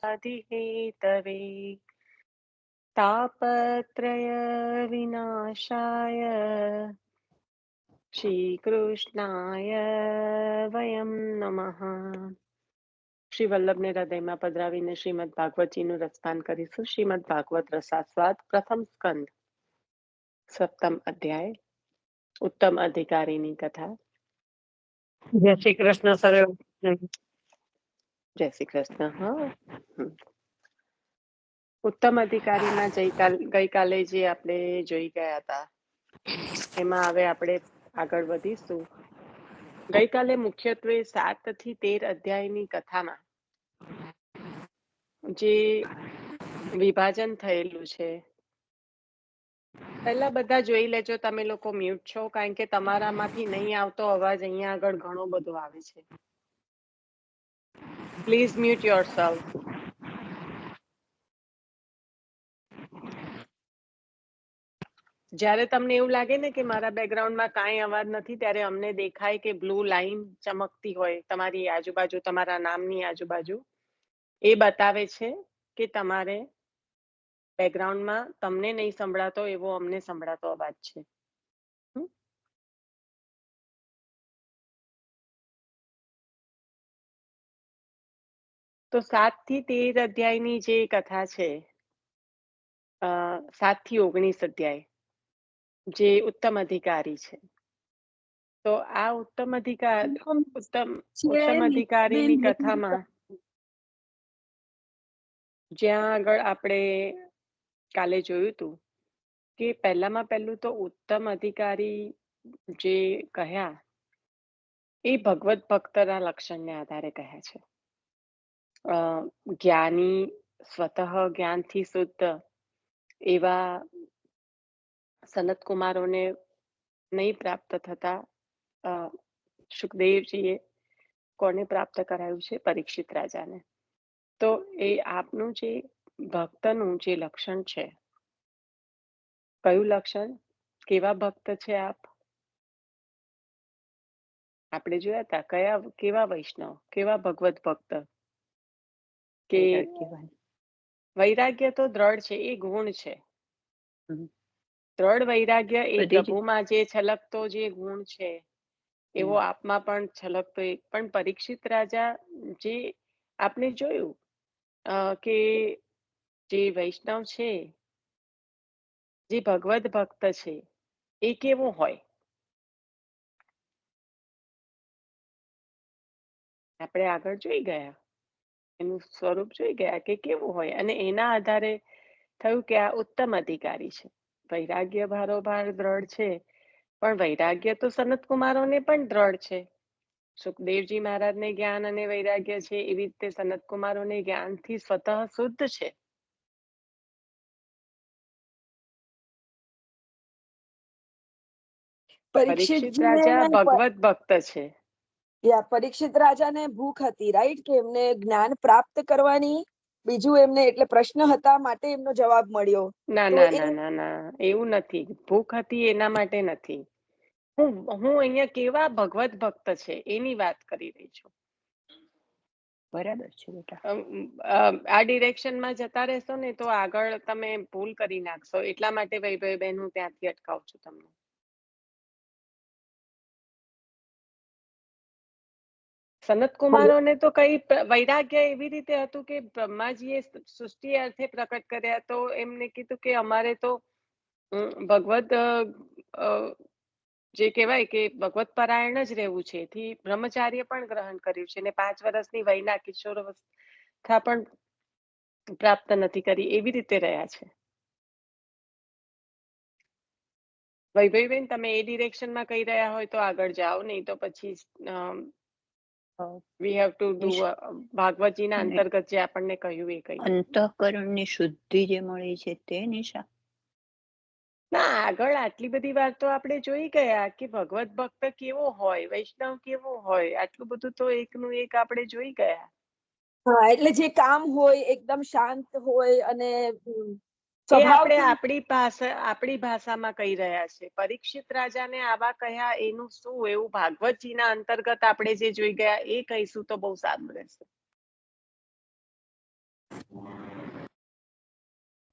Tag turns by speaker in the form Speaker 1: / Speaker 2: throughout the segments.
Speaker 1: अधिहेतवे तापत्रय विनाशाय શ્રીકૃષ્ણાય વયમ નમઃ. શ્રી વલ્લભને હૃદયમાં પધરાવીને શ્રીમદ ભાગવતજીનું રસપાન કરીશું. શ્રીમદ ભાગવત રસાસ્વાદ પ્રથમ સ્કંદ સપ્તમ અધ્યાય ઉત્તમ અધિકારીની કથા.
Speaker 2: જય શ્રી કૃષ્ણ સર.
Speaker 1: જય શ્રી કૃષ્ણ. હા, ઉત્તમ અધિકારીમાં ગઈકાલે જે આપણે જોઈ ગયા હતા એમાં હવે આપણે આગળ વધીશું. ગઈકાલે મુખ્યત્વે 7 થી 13 અધ્યાયની કથામાં જે વિભાજન થયેલું છે, પહેલા બધા જોઈ લેજો. તમે લોકો મ્યુટ છો કારણ કે તમારામાંથી નહીં આવતો અવાજ અહીંયા આગળ ઘણો બધો આવે છે. Please mute yourself. જ્યારે તમને એવું લાગે ને કે મારા બેકગ્રાઉન્ડમાં કાંઈ અવાજ નથી, ત્યારે અમને દેખાય કે બ્લુ લાઈન ચમકતી હોય તમારી આજુબાજુ, તમારા નામની આજુબાજુ. એ બતાવે છે કે તમારે બેકગ્રાઉન્ડમાં તમને નહીં સંભળાતો એવો અમને સંભળાતો અવાજ છે. તો 7 થી 13 અધ્યાયની જે કથા છે, 7 થી 19 અધ્યાય જે ઉત્તમ અધિકારી છે, તો આ ઉત્તમ અધિકારીની કથામાં જ્યાં આગળ આપણે કાલે જોયું હતું કે પહેલું તો ઉત્તમ અધિકારી જે કહ્યા એ ભગવત ભક્તના લક્ષણને આધારે કહ્યા છે. જ્ઞાની, સ્વતઃ જ્ઞાનથી શુદ્ધ એવા સનત કુમારોને નહીં પ્રાપ્ત થતા સુખદેવજીએ કોને પ્રાપ્ત કરાયું છે? પરીક્ષિત રાજાને. તો એ આપનું જે ભક્તનું જે લક્ષણ છે, કયું લક્ષણ, કેવા ભક્ત છે આપ? આપણે જોયા હતા કેવા વૈષ્ણવ, કેવા ભગવત ભક્ત કે વૈરાગ્ય તો દ્રઢ છે, એ ગુણ છે. દ્રઢ વૈરાગ્ય એ પ્રભુમાં જે છલકતો જે ગુણ છે એવો આપમાં પણ છલકતો. પણ પરીક્ષિત રાજા જે આપણે જોયું કે જે વૈષ્ણવ છે, જે ભગવત ભક્ત છે, એ કેવું હોય? આપણે આગળ જોઈ ગયા, એનું સ્વરૂપ જોઈ ગયા કે કેવું હોય, અને એના આધારે થયું કે આ ઉત્તમ અધિકારી છે. વૈરાગ્ય ભારોભાર દ્રઢ છે, પણ વૈરાગ્ય તો સનત કુમારોને પણ દ્રઢ છે. સુખદેવજી મહારાજને જ્ઞાન અને વૈરાગ્ય છે, એવી રીતે સનત કુમારોને જ્ઞાનથી સ્વતઃ શુદ્ધ છે. પરીક્ષિત રાજા ભગવત ભક્ત છે.
Speaker 3: પરીક્ષિત રાજાને ભૂખ હતી, રાઈટ, કે એમને જ્ઞાન પ્રાપ્ત કરવાની. બીજું એમને એટલે પ્રશ્ન હતા માટે એમનો જવાબ મળ્યો.
Speaker 1: ના ના ના ના ના, એવું નથી. ભૂખ હતી એના માટે નથી. હું અહીંયા કેવા ભગવત ભક્ત છે એની વાત કરી રહી છું.
Speaker 2: બરાબર છે બેટા.
Speaker 1: આ ડિરેક્શનમાં જતા રહેશો ને તો આગળ તમે ભૂલ કરી નાખશો. એટલા માટે વૈભવીબેન હું ત્યાંથી અટકાવું છું તમને. સનત કુમારોને તો કઈ વૈરાગ્ય એવી રીતે હતું કે બ્રહ્માજીએ સૃષ્ટિ અર્થે પ્રકટ કર્યા, તો એમને કીધું કે અમારે તો ભગવત જે કહેવાય કે ભગવત પરાયણ જ રહેવું છે. એથી બ્રહ્મચાર્ય પણ ગ્રહણ કર્યું છે, ને 5 વર્ષની વયના કિશોરાવસ્થા પણ પ્રાપ્ત નથી કરી, એવી રીતે રહ્યા છે. વૈભવીબેન, તમે એ ડિરેક્શનમાં કહી રહ્યા હોય તો આગળ જાઓ, નહીં તો પછી we have to do ભાગવતજીના અંતર્ગત જે આપણને કહ્યું એ કહ્યું.
Speaker 2: અંતઃકરણની શુદ્ધિ જે મળી છે તે નિશા.
Speaker 1: ના, આગળ આટલી બધી વાત તો આપણે જોઈ ગયા કે ભગવત ભક્ત કેવો હોય, વૈષ્ણવ કેવો હોય, આટલું બધું તો એકનું એક આપણે જોઈ ગયા.
Speaker 3: હા, એટલે જે કામ હોય એકદમ શાંત હોય અને
Speaker 1: એ આપણે આપણી ભાષામાં કહી રહ્યા છે. પરીક્ષિત રાજાને આવા કહ્યા એનું શું, એવું ભાગવતજીના અંતર્ગત આપણે જે જોઈ ગયા એ કહીશું તો બહુ સારું રહેશે.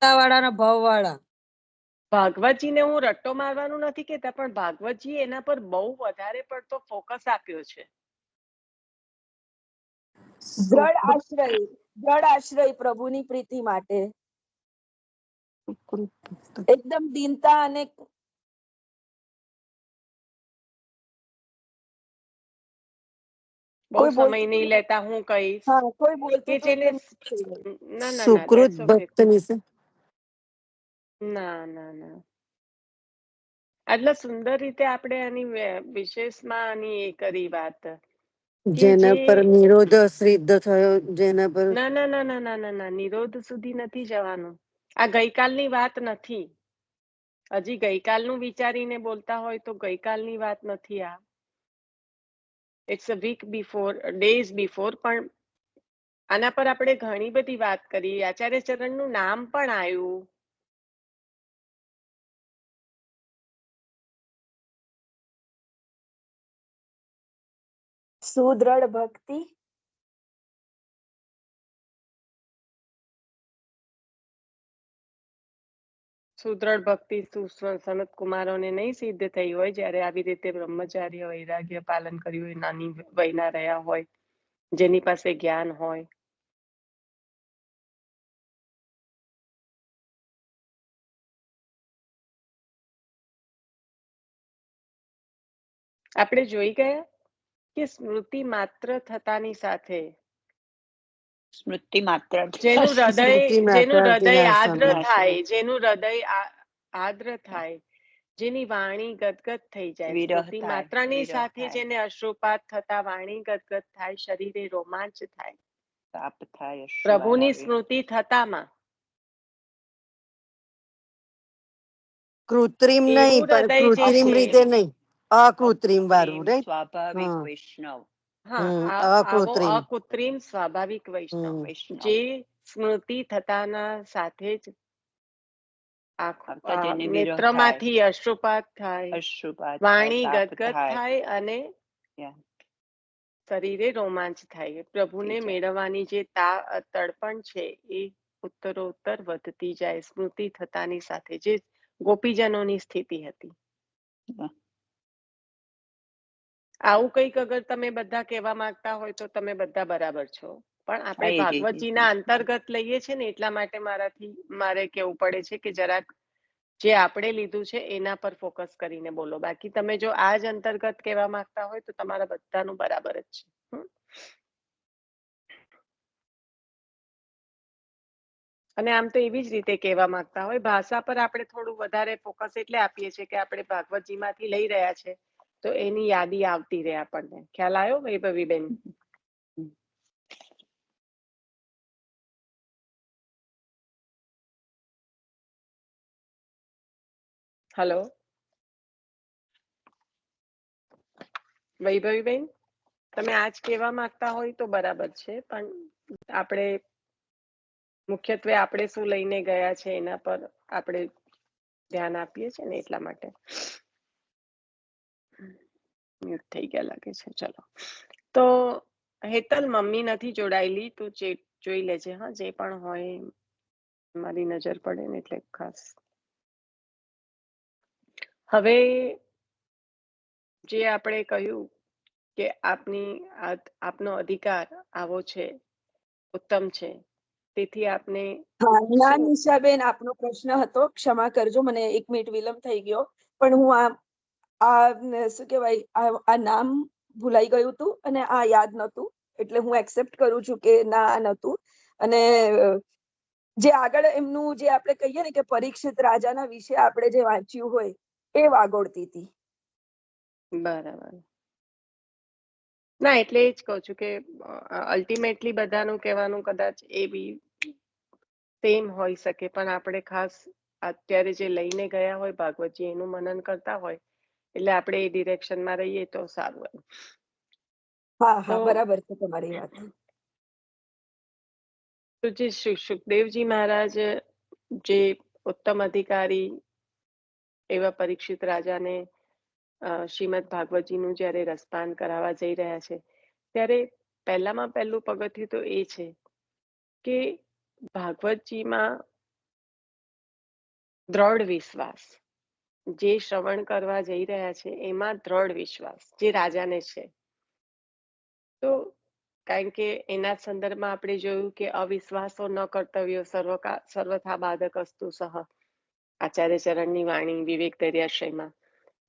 Speaker 3: વાળા ભાવ વાળા.
Speaker 1: ભાગવતજીને હું રટ્ટો મારવાનું નથી કેતા, પણ ભાગવતજી એના પર બહુ વધારે પડતો ફોકસ આપ્યો છે.
Speaker 3: દ્રઢ આશ્રય પ્રભુની પ્રીતિ માટે એકદમ દીનતા અને
Speaker 1: બહુ સમય નહીં લેતા હું કહીશ
Speaker 3: કોઈ બોલતું
Speaker 1: કે જેને ના ના
Speaker 2: સુકૃત ભક્તની છે.
Speaker 1: ના ના ના આટલા સુંદર રીતે આપણે આની વિશેષમાં આની એ કરી વાત
Speaker 2: જેના પર નિરોધ સિદ્ધ થયો, જેના પર
Speaker 1: ના ના ના ના ના ના ના નિરોધ સુધી નથી જવાનું. આ ગઈકાલની વાત નથી. હજી ગઈકાલનું વિચારીને બોલતા હોય તો ગઈકાલની વાત નથી. આ it's a week before, days before. પણ આના પર આપણે ઘણી બધી વાત કરી. આચાર્ય ચરણનું નામ પણ આવ્યું.
Speaker 3: સુદ્રઢ ભક્તિ
Speaker 1: સુદ્રઢ ભક્તિ સનત કુમારોને નહીં સિદ્ધ થઈ હોય, જ્યારે આવી રીતે બ્રહ્મચાર્ય વૈરાગ્ય પાલન કર્યું હોય, નાની વયના રહ્યા હોય, જેની પાસે જ્ઞાન હોય. આપણે જોઈ ગયા કે સ્મૃતિ માત્ર થતાની સાથે
Speaker 2: સ્મૃતિ માત્ર
Speaker 1: જેનું હૃદય આદ્ર થાય, જેનું હૃદય આદ્ર થાય, જેની વાણી ગદગદ થઈ જાય, સ્મૃતિ માત્રની સાથે જેને અશ્રુપાત થતા વાણી ગદગદ થાય, શરીરે રોમાંચ થાય, પ્રભુની સ્મૃતિ થતામાં
Speaker 2: કૃત્રિમ નહીં, પણ કૃત્રિમ રીતે નહીં, અકૃત્રિમ વાળું, રાઈટ?
Speaker 3: સ્વાભાવિક
Speaker 2: વૈષ્ણવ.
Speaker 1: અકૃત્રિમ સ્વાભાવિક વૈષ્ણવ, જે સ્મૃતિ થતાના સાથે જ નેત્રમાંથી અશ્રુપાત થાય, વાણી ગદગદ થાય અને શરીરે રોમાંચ થાય. પ્રભુને મેળવવાની જે તડપણ છે એ ઉત્તરોત્તર વધતી જાય સ્મૃતિ થતાની સાથે, જે ગોપીજનોની સ્થિતિ હતી. આવું કંઈક અગર તમે બધા કહેવા માંગતા હોય તો તમે બધા બરાબર છો, પણ આપણે ભાગવતજીના અંતર્ગત લઈએ છીએ ને, એટલા માટે મારે કેવું પડે છે કે જરાક જે આપણે લીધું છે એના પર ફોકસ કરીને બોલો. બાકી તમે જો આ જ અંતર્ગત કહેવા માંગતા હોય તો તમારા બધાનું બરાબર જ છે. અને આમ તો એવી જ રીતે કહેવા માંગતા હોય, ભાષા પર આપણે થોડું વધારે ફોકસ એટલે આપીએ છીએ કે આપણે ભાગવતજી માંથી લઈ રહ્યા છે તો એની યાદી આવતી રહે આપણને. ખ્યાલ આવ્યો વૈભવીબેન? હલો વૈભવીબેન, તમે આજ કહેવા માંગતા હોય તો બરાબર છે, પણ આપણે મુખ્યત્વે આપણે શું લઈને ગયા છે એના પર આપણે ધ્યાન આપીએ છીએ ને, એટલા માટે મ્યુટ થઈ ગયા લાગે છે. ચલો, તો હેતલ મમ્મી નથી જોડાયેલી, તું જોઈ લેજે. હા, જે પણ હોય મારી નજર પડે ને એટલે ખાસ. હવે જે આપણે કહ્યું કે આપનો અધિકાર આવો છે, ઉત્તમ છે, તેથી આપને
Speaker 3: નિશાબેન, આપનો પ્રશ્ન હતો, ક્ષમા કરજો, મને 1 મિનિટ વિલંબ થઈ ગયો, પણ હું શું કહેવાય, આ નામ ભૂલાઈ ગયું હતું અને આ યાદ નહોતું, એટલે હું એક્સેપ્ટ કરું છું કે ના, આ નહોતું. અને જે આગળ એમનું જે આપણે કહીએ ને કે પરીક્ષિત રાજાના વિશે આપણે જે વાંચ્યું હોય એ વાગોળતી હતી.
Speaker 1: બરાબર. ના, એટલે એ જ કહું છું કે અલ્ટિમેટલી બધાનું કહેવાનું કદાચ એ બી સેમ હોઈ શકે, પણ આપણે ખાસ અત્યારે જે લઈને ગયા હોય ભાગવતજી એનું મનન કરતા હોય એટલે આપણે એ ડિરેક્શનમાં રહીએ તો સારું.
Speaker 3: હા હા, બરાબર છે તમારી વાત.
Speaker 1: તો જે સુખદેવજી મહારાજ જે ઉત્તમ અધિકારી એવા પરીક્ષિત રાજાને શ્રીમદ ભાગવતજીનું જ્યારે રસપાન કરાવવા જઈ રહ્યા છે, ત્યારે પહેલામાં પહેલું પગથિયું તો એ છે કે ભાગવતજીમાં દ્રઢ વિશ્વાસ, જે શ્રવણ કરવા જઈ રહ્યા છે એમાં દ્રઢ વિશ્વાસ જે રાજાને છે. તો કારણ કે એના સંદર્ભમાં આપણે જોયું કે અવિશ્વાસો ન કર્તવ્યો સર્વથા બાધક અસ્તુ સહ, આચાર્ય ચરણની વાણી વિવેક દરિયાશ્રયમાં.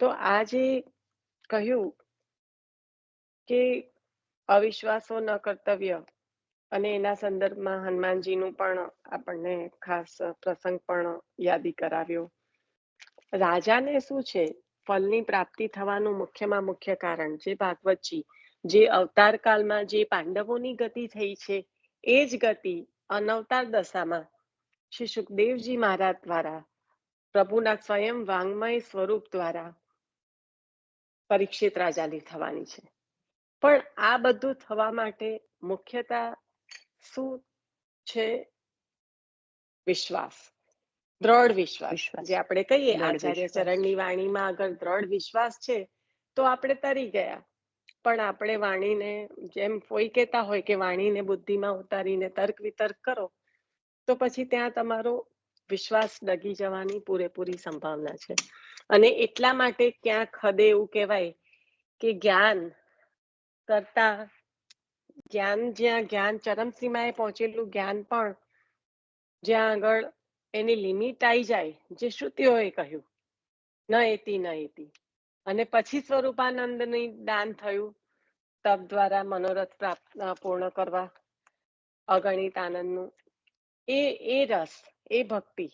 Speaker 1: તો આ જે કહ્યું કે અવિશ્વાસો ન કર્તવ્ય, અને એના સંદર્ભમાં હનુમાનજીનું પણ આપણને ખાસ પ્રસંગ પણ યાદી કરાવ્યો. રાજાને શું છે, ફલની પ્રાપ્તિ થવાનું મુખ્યમાં મુખ્ય કારણ જે ભાગવતજી, જે અવતાર કાળમાં જે પાંડવોની ગતિ થઈ છે એ જ ગતિ અનવતાર દશામાં શ્રી સુખદેવજી મહારાજ દ્વારા પ્રભુના સ્વયં વાંગમય સ્વરૂપ દ્વારા પરીક્ષિત રાજાની થવાની છે. પણ આ બધું થવા માટે મુખ્યતા શું છે? વિશ્વાસ, દ્રઢ વિશ્વાસ. જે આપણે કહીએ આચાર્ય ચરણની વાણીમાં અગર દ્રઢ વિશ્વાસ છે તો આપણે તરી ગયા. પણ આપણે વાણીને, જેમ કોઈ કહેતા હોય કે વાણીને બુદ્ધિમાં ઉતારીને તર્ક વિતર્ક કરો તો પછી ત્યાં તમારો વિશ્વાસ ડગી જવાની પૂરેપૂરી સંભાવના છે. અને એટલા માટે ક્યાંક હદે એવું કહેવાય કે જ્ઞાન કરતા જ્ઞાન, જ્યાં જ્ઞાન ચરમસીમાએ પહોંચેલું જ્ઞાન પણ જ્યાં આગળ એની લિમિટ આવી જાય, જે શ્રુતિઓએ કહ્યું ન એતી ન એતી, અને પછી સ્વરૂપાનંદની દાન થયું તપ દ્વારા મનોરથ પ્રાપ્ત પૂર્ણ કરવા અગણિત આનંદનું, એ રસ, એ ભક્તિ,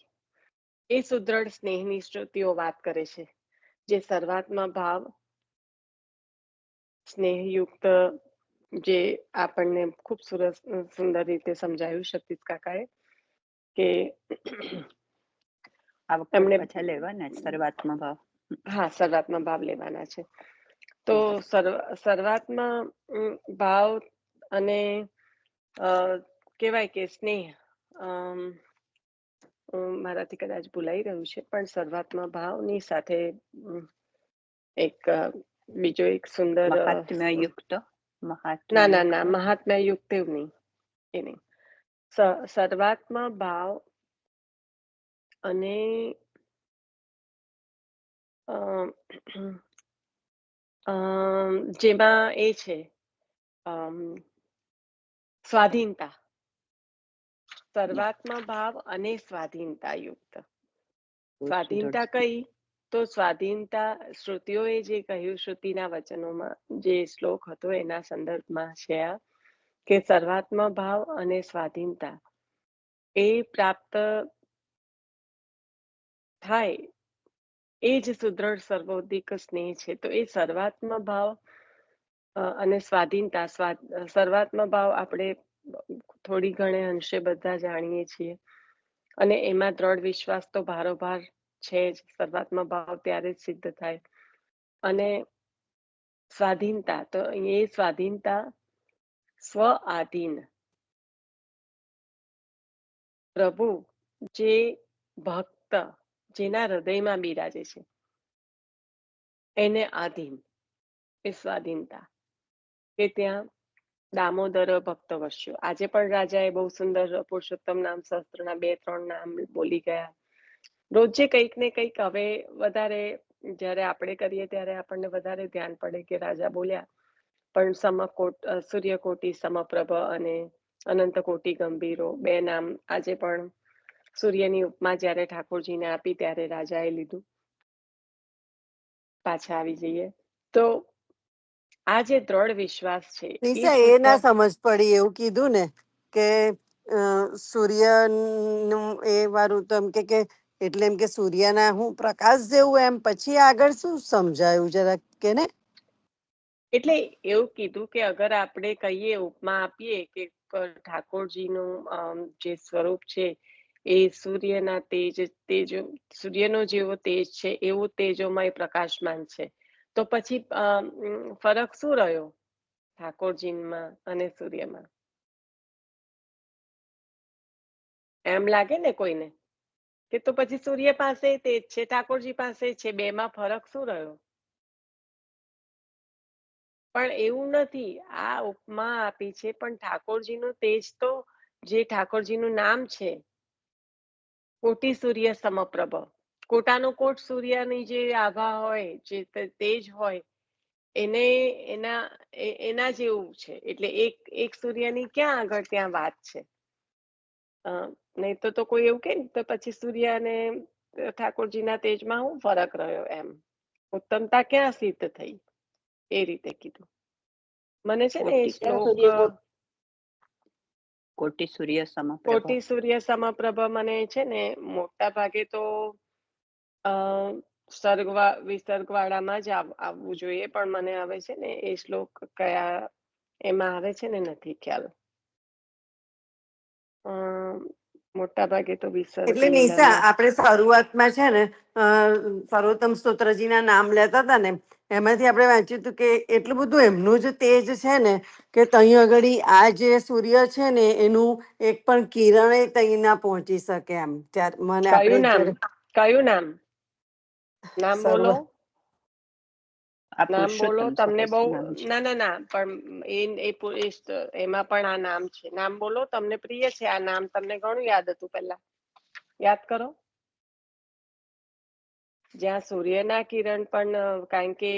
Speaker 1: એ સુદ્રઢ સ્નેહની શ્રુતિઓ વાત કરે છે. જે સર્વાત્મા ભાવ સ્નેહયુક્ત, જે આપણને ખૂબ સુંદર રીતે સમજાયું સતીશ કાકાએ કે એમણે
Speaker 4: લેવાના સર્વાત્મા ભાવ.
Speaker 1: હા, સર્વાત્મા ભાવ લેવાના છે. તો સર્વાત્મા ભાવ અને કહેવાય કે સ્નેહ, મારાથી કદાચ ભૂલાઈ રહ્યું છે, પણ સર્વાત્મા ભાવની સાથે એક બીજો એક સુંદર
Speaker 4: મહાત્મ્યયુક્ત,
Speaker 1: ના ના ના મહાત્મ્યયુક્ત એવું નહીં, એ નહીં. સર્વાત્મા ભાવ અને જેમાં એ છે સ્વાધીનતા, સર્વાત્મા ભાવ અને સ્વાધીનતા યુક્ત. સ્વાધીનતા કઈ? તો સ્વાધીનતા શ્રુતિઓએ જે કહ્યું, શ્રુતિના વચનોમાં જે શ્લોક હતો એના સંદર્ભમાં છે આ કે સર્વાત્મા ભાવ અને સ્વાધીનતા એ પ્રાપ્ત થાય એ જ સુદ્રઢ સર્વોધિક સ્નેહ છે. તો એ સર્વાત્મા ભાવ અને સ્વાધીનતા, સર્વાત્મા ભાવ આપણે થોડી ઘણે અંશે બધા જાણીએ છીએ, અને એમાં દ્રઢ વિશ્વાસ તો ભારોભાર છે જ. સર્વાત્મા ભાવ ત્યારે જ સિદ્ધ થાય. અને સ્વાધીનતા, તો એ સ્વાધીનતા સ્વ આધીન, પ્રભુ જે ભક્ત જેના હૃદયમાં બિરાજે છે એને આધીન, એ સ્વાધીનતા. કે ત્યાં દામોદર ભક્ત વસ્યો, આજે પણ રાજાએ બહુ સુંદર પુરુષોત્તમ નામ શાસ્ત્રના 2-3 નામ બોલી ગયા. રોજે કંઈક ને કંઈક. હવે વધારે જ્યારે આપણે કરીએ ત્યારે આપણને વધારે ધ્યાન પડે કે રાજા બોલ્યા, પણ સૂર્યકોટી સમપ્રભ અને અનંત કોટી ગંભીરો 2 નામ આજે પણ સૂર્યની ઉપમા જ્યારે ઠાકોરજીને આપી ત્યારે રાજાએ લીધું. પાછા આવી જઈએ તો આ જે દ્રઢ વિશ્વાસ છે
Speaker 2: એ ના સમજ પડી. એવું કીધું ને કે સૂર્ય નું એ વાળું તો એમ કે એટલે એમ કે સૂર્યના હું પ્રકાશ જેવું, એમ પછી આગળ શું સમજાયું જરા કે ને.
Speaker 1: એટલે એવું કીધું કે અગર આપણે કહીએ, ઉપમા આપીએ કે ઠાકોરજીનું જે સ્વરૂપ છે એ સૂર્યના તેજ સૂર્યનો જેવો તેજ છે એવું તેજોમય પ્રકાશમાન છે, તો પછી ફરક શું રહ્યો ઠાકોરજીમાં અને સૂર્યમાં? એમ લાગે ને કોઈને કે તો પછી સૂર્ય પાસે તેજ છે, ઠાકોરજી પાસે છે, 2 માં ફરક શું રહ્યો? પણ એવું નથી. આ ઉપમા આપી છે, પણ ઠાકોરજીનું તેજ તો, જે ઠાકોરજીનું નામ છે કોટી સૂર્ય સમપ્રભ. કોટાનો કોટ સૂર્યની જે આભા હોય, જે તેજ હોય, એને એના જેવું છે. એટલે એક સૂર્યની ક્યાં આગળ ત્યાં વાત છે. નહીં તો કોઈ એવું કે તો પછી સૂર્ય અને ઠાકોરજીના તેજમાં શું ફરક રહ્યો એમ, ઉત્તમતા ક્યાં સિદ્ધ થઈ, એ રીતે કીધું. મને છે ને એ શ્લોક
Speaker 4: કોટી સૂર્ય સમપ્રભ.
Speaker 1: કોટી સૂર્ય સમપ્રભ મને છે ને મોટા ભાગે તો વિસર્ગ વાળામાં જ આવવું જોઈએ, પણ મને આવે છે ને એ શ્લોક કયા એમાં આવે છે ને નથી ખ્યાલ. મોટા ભાગે તો વિસર્ગ
Speaker 2: એટલે નિશા આપણે શરૂઆતમાં છે ને સર્વોત્તમ સ્તોત્રજીના નામ લેતા હતા ને, એમાંથી આપણે વાંચ્યું હતું કે એટલું બધું એમનું જ તેજ છે ને કે તહીં આગળ આ જે સૂર્ય છે ને એનું એક પણ કિરણ તહીં ના પહોંચી શકે એમ. ત્યારે મને
Speaker 1: કયું નામ,
Speaker 2: આપણે
Speaker 1: કયું નામ, નામ
Speaker 2: સર્વ
Speaker 1: બોલો,
Speaker 4: આ
Speaker 1: નામ બોલો.
Speaker 4: પુરુષોત્તમ
Speaker 1: તમને બહુ
Speaker 4: સરસ નામ છે.
Speaker 1: ના પણ એમાં પણ આ નામ છે. નામ બોલો, તમને પ્રિય છે આ નામ, તમને ઘણું યાદ હતું પહેલા, યાદ કરો. જ્યાં સૂર્યના કિરણ પણ, કારણ કે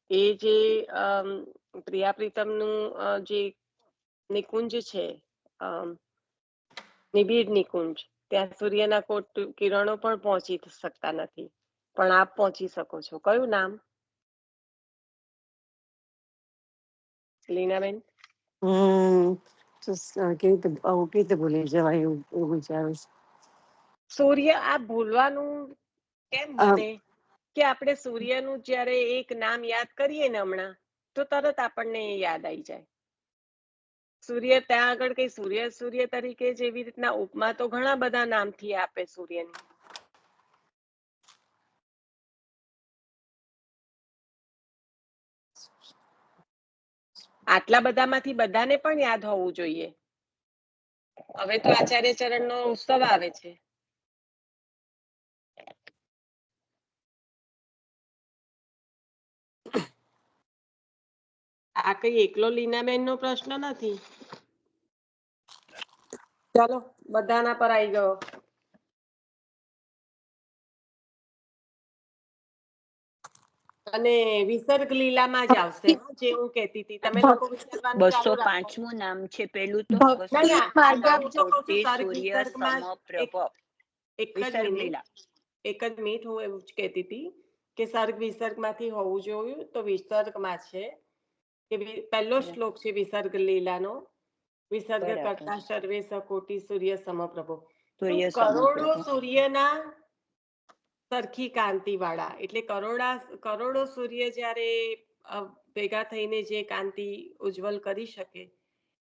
Speaker 1: એ જે પ્રિયા પ્રીતમનું જે નિકુંજ છે, નિબિડ નિકુંજ, ત્યાં સૂર્યના કિરણો પણ પહોંચી શકતા નથી, પણ આપ પહોંચી શકો છો. કયું નામ, લીનાબેન?
Speaker 2: કેવી રીતે ભૂલી જવાય એવું વિચારું છું.
Speaker 1: સૂર્ય, આ ભૂલવાનું કેમ બને કે આપણે સૂર્યનું જ્યારે એક નામ યાદ કરીએ ને હમણાં, તો તરત આપણને યાદ આવી જાય. સૂર્ય ત્યાં આગળ કઈ સૂર્ય તરીકે જેવી રીતના ઉપમા તો ઘણા બધા નામથી આપે સૂર્યની. આટલા બધામાંથી બધાને પણ યાદ હોવું જોઈએ. હવે તો આચાર્ય ચરણનો ઉત્સવ આવે છે. આ કઈ એકલો લીનાબેન નો પ્રશ્ન નથી. ચાલો, બધાના પર આવી ગયો. અને વિસર્ગ લીલામાં જ આવશે, જે હું કહેતી હતી. તમે લોકો વિચારવાનું ચાલુ રાખો.
Speaker 4: 205મું નામ છે પેલું તો.
Speaker 1: કોટી
Speaker 4: સૂર્ય સમપ્રભ
Speaker 1: એક જ
Speaker 4: વિસર્ગ
Speaker 1: મિનિટ,
Speaker 4: લીલા.
Speaker 1: એક જ મિનિટ, હું એવું જ કહેતી હતી કે સર્ગ વિસર્ગમાંથી હોવું જોયું, તો વિસર્ગમાં છે કે પહેલો શ્લોક છે વિસર્ગ લીલાનો. વિસર્ગ કરતા સર્વે કોટી સૂર્ય સમપ્રભો.
Speaker 4: સૂર્ય
Speaker 1: કરોડો
Speaker 4: સમપ્રભ.
Speaker 1: સૂર્યના સરખી કાંતિ વાળા, એટલે કરોડો સૂર્ય જ્યારે ભેગા થઈને જે કાંતિ ઉજ્જવલ કરી શકે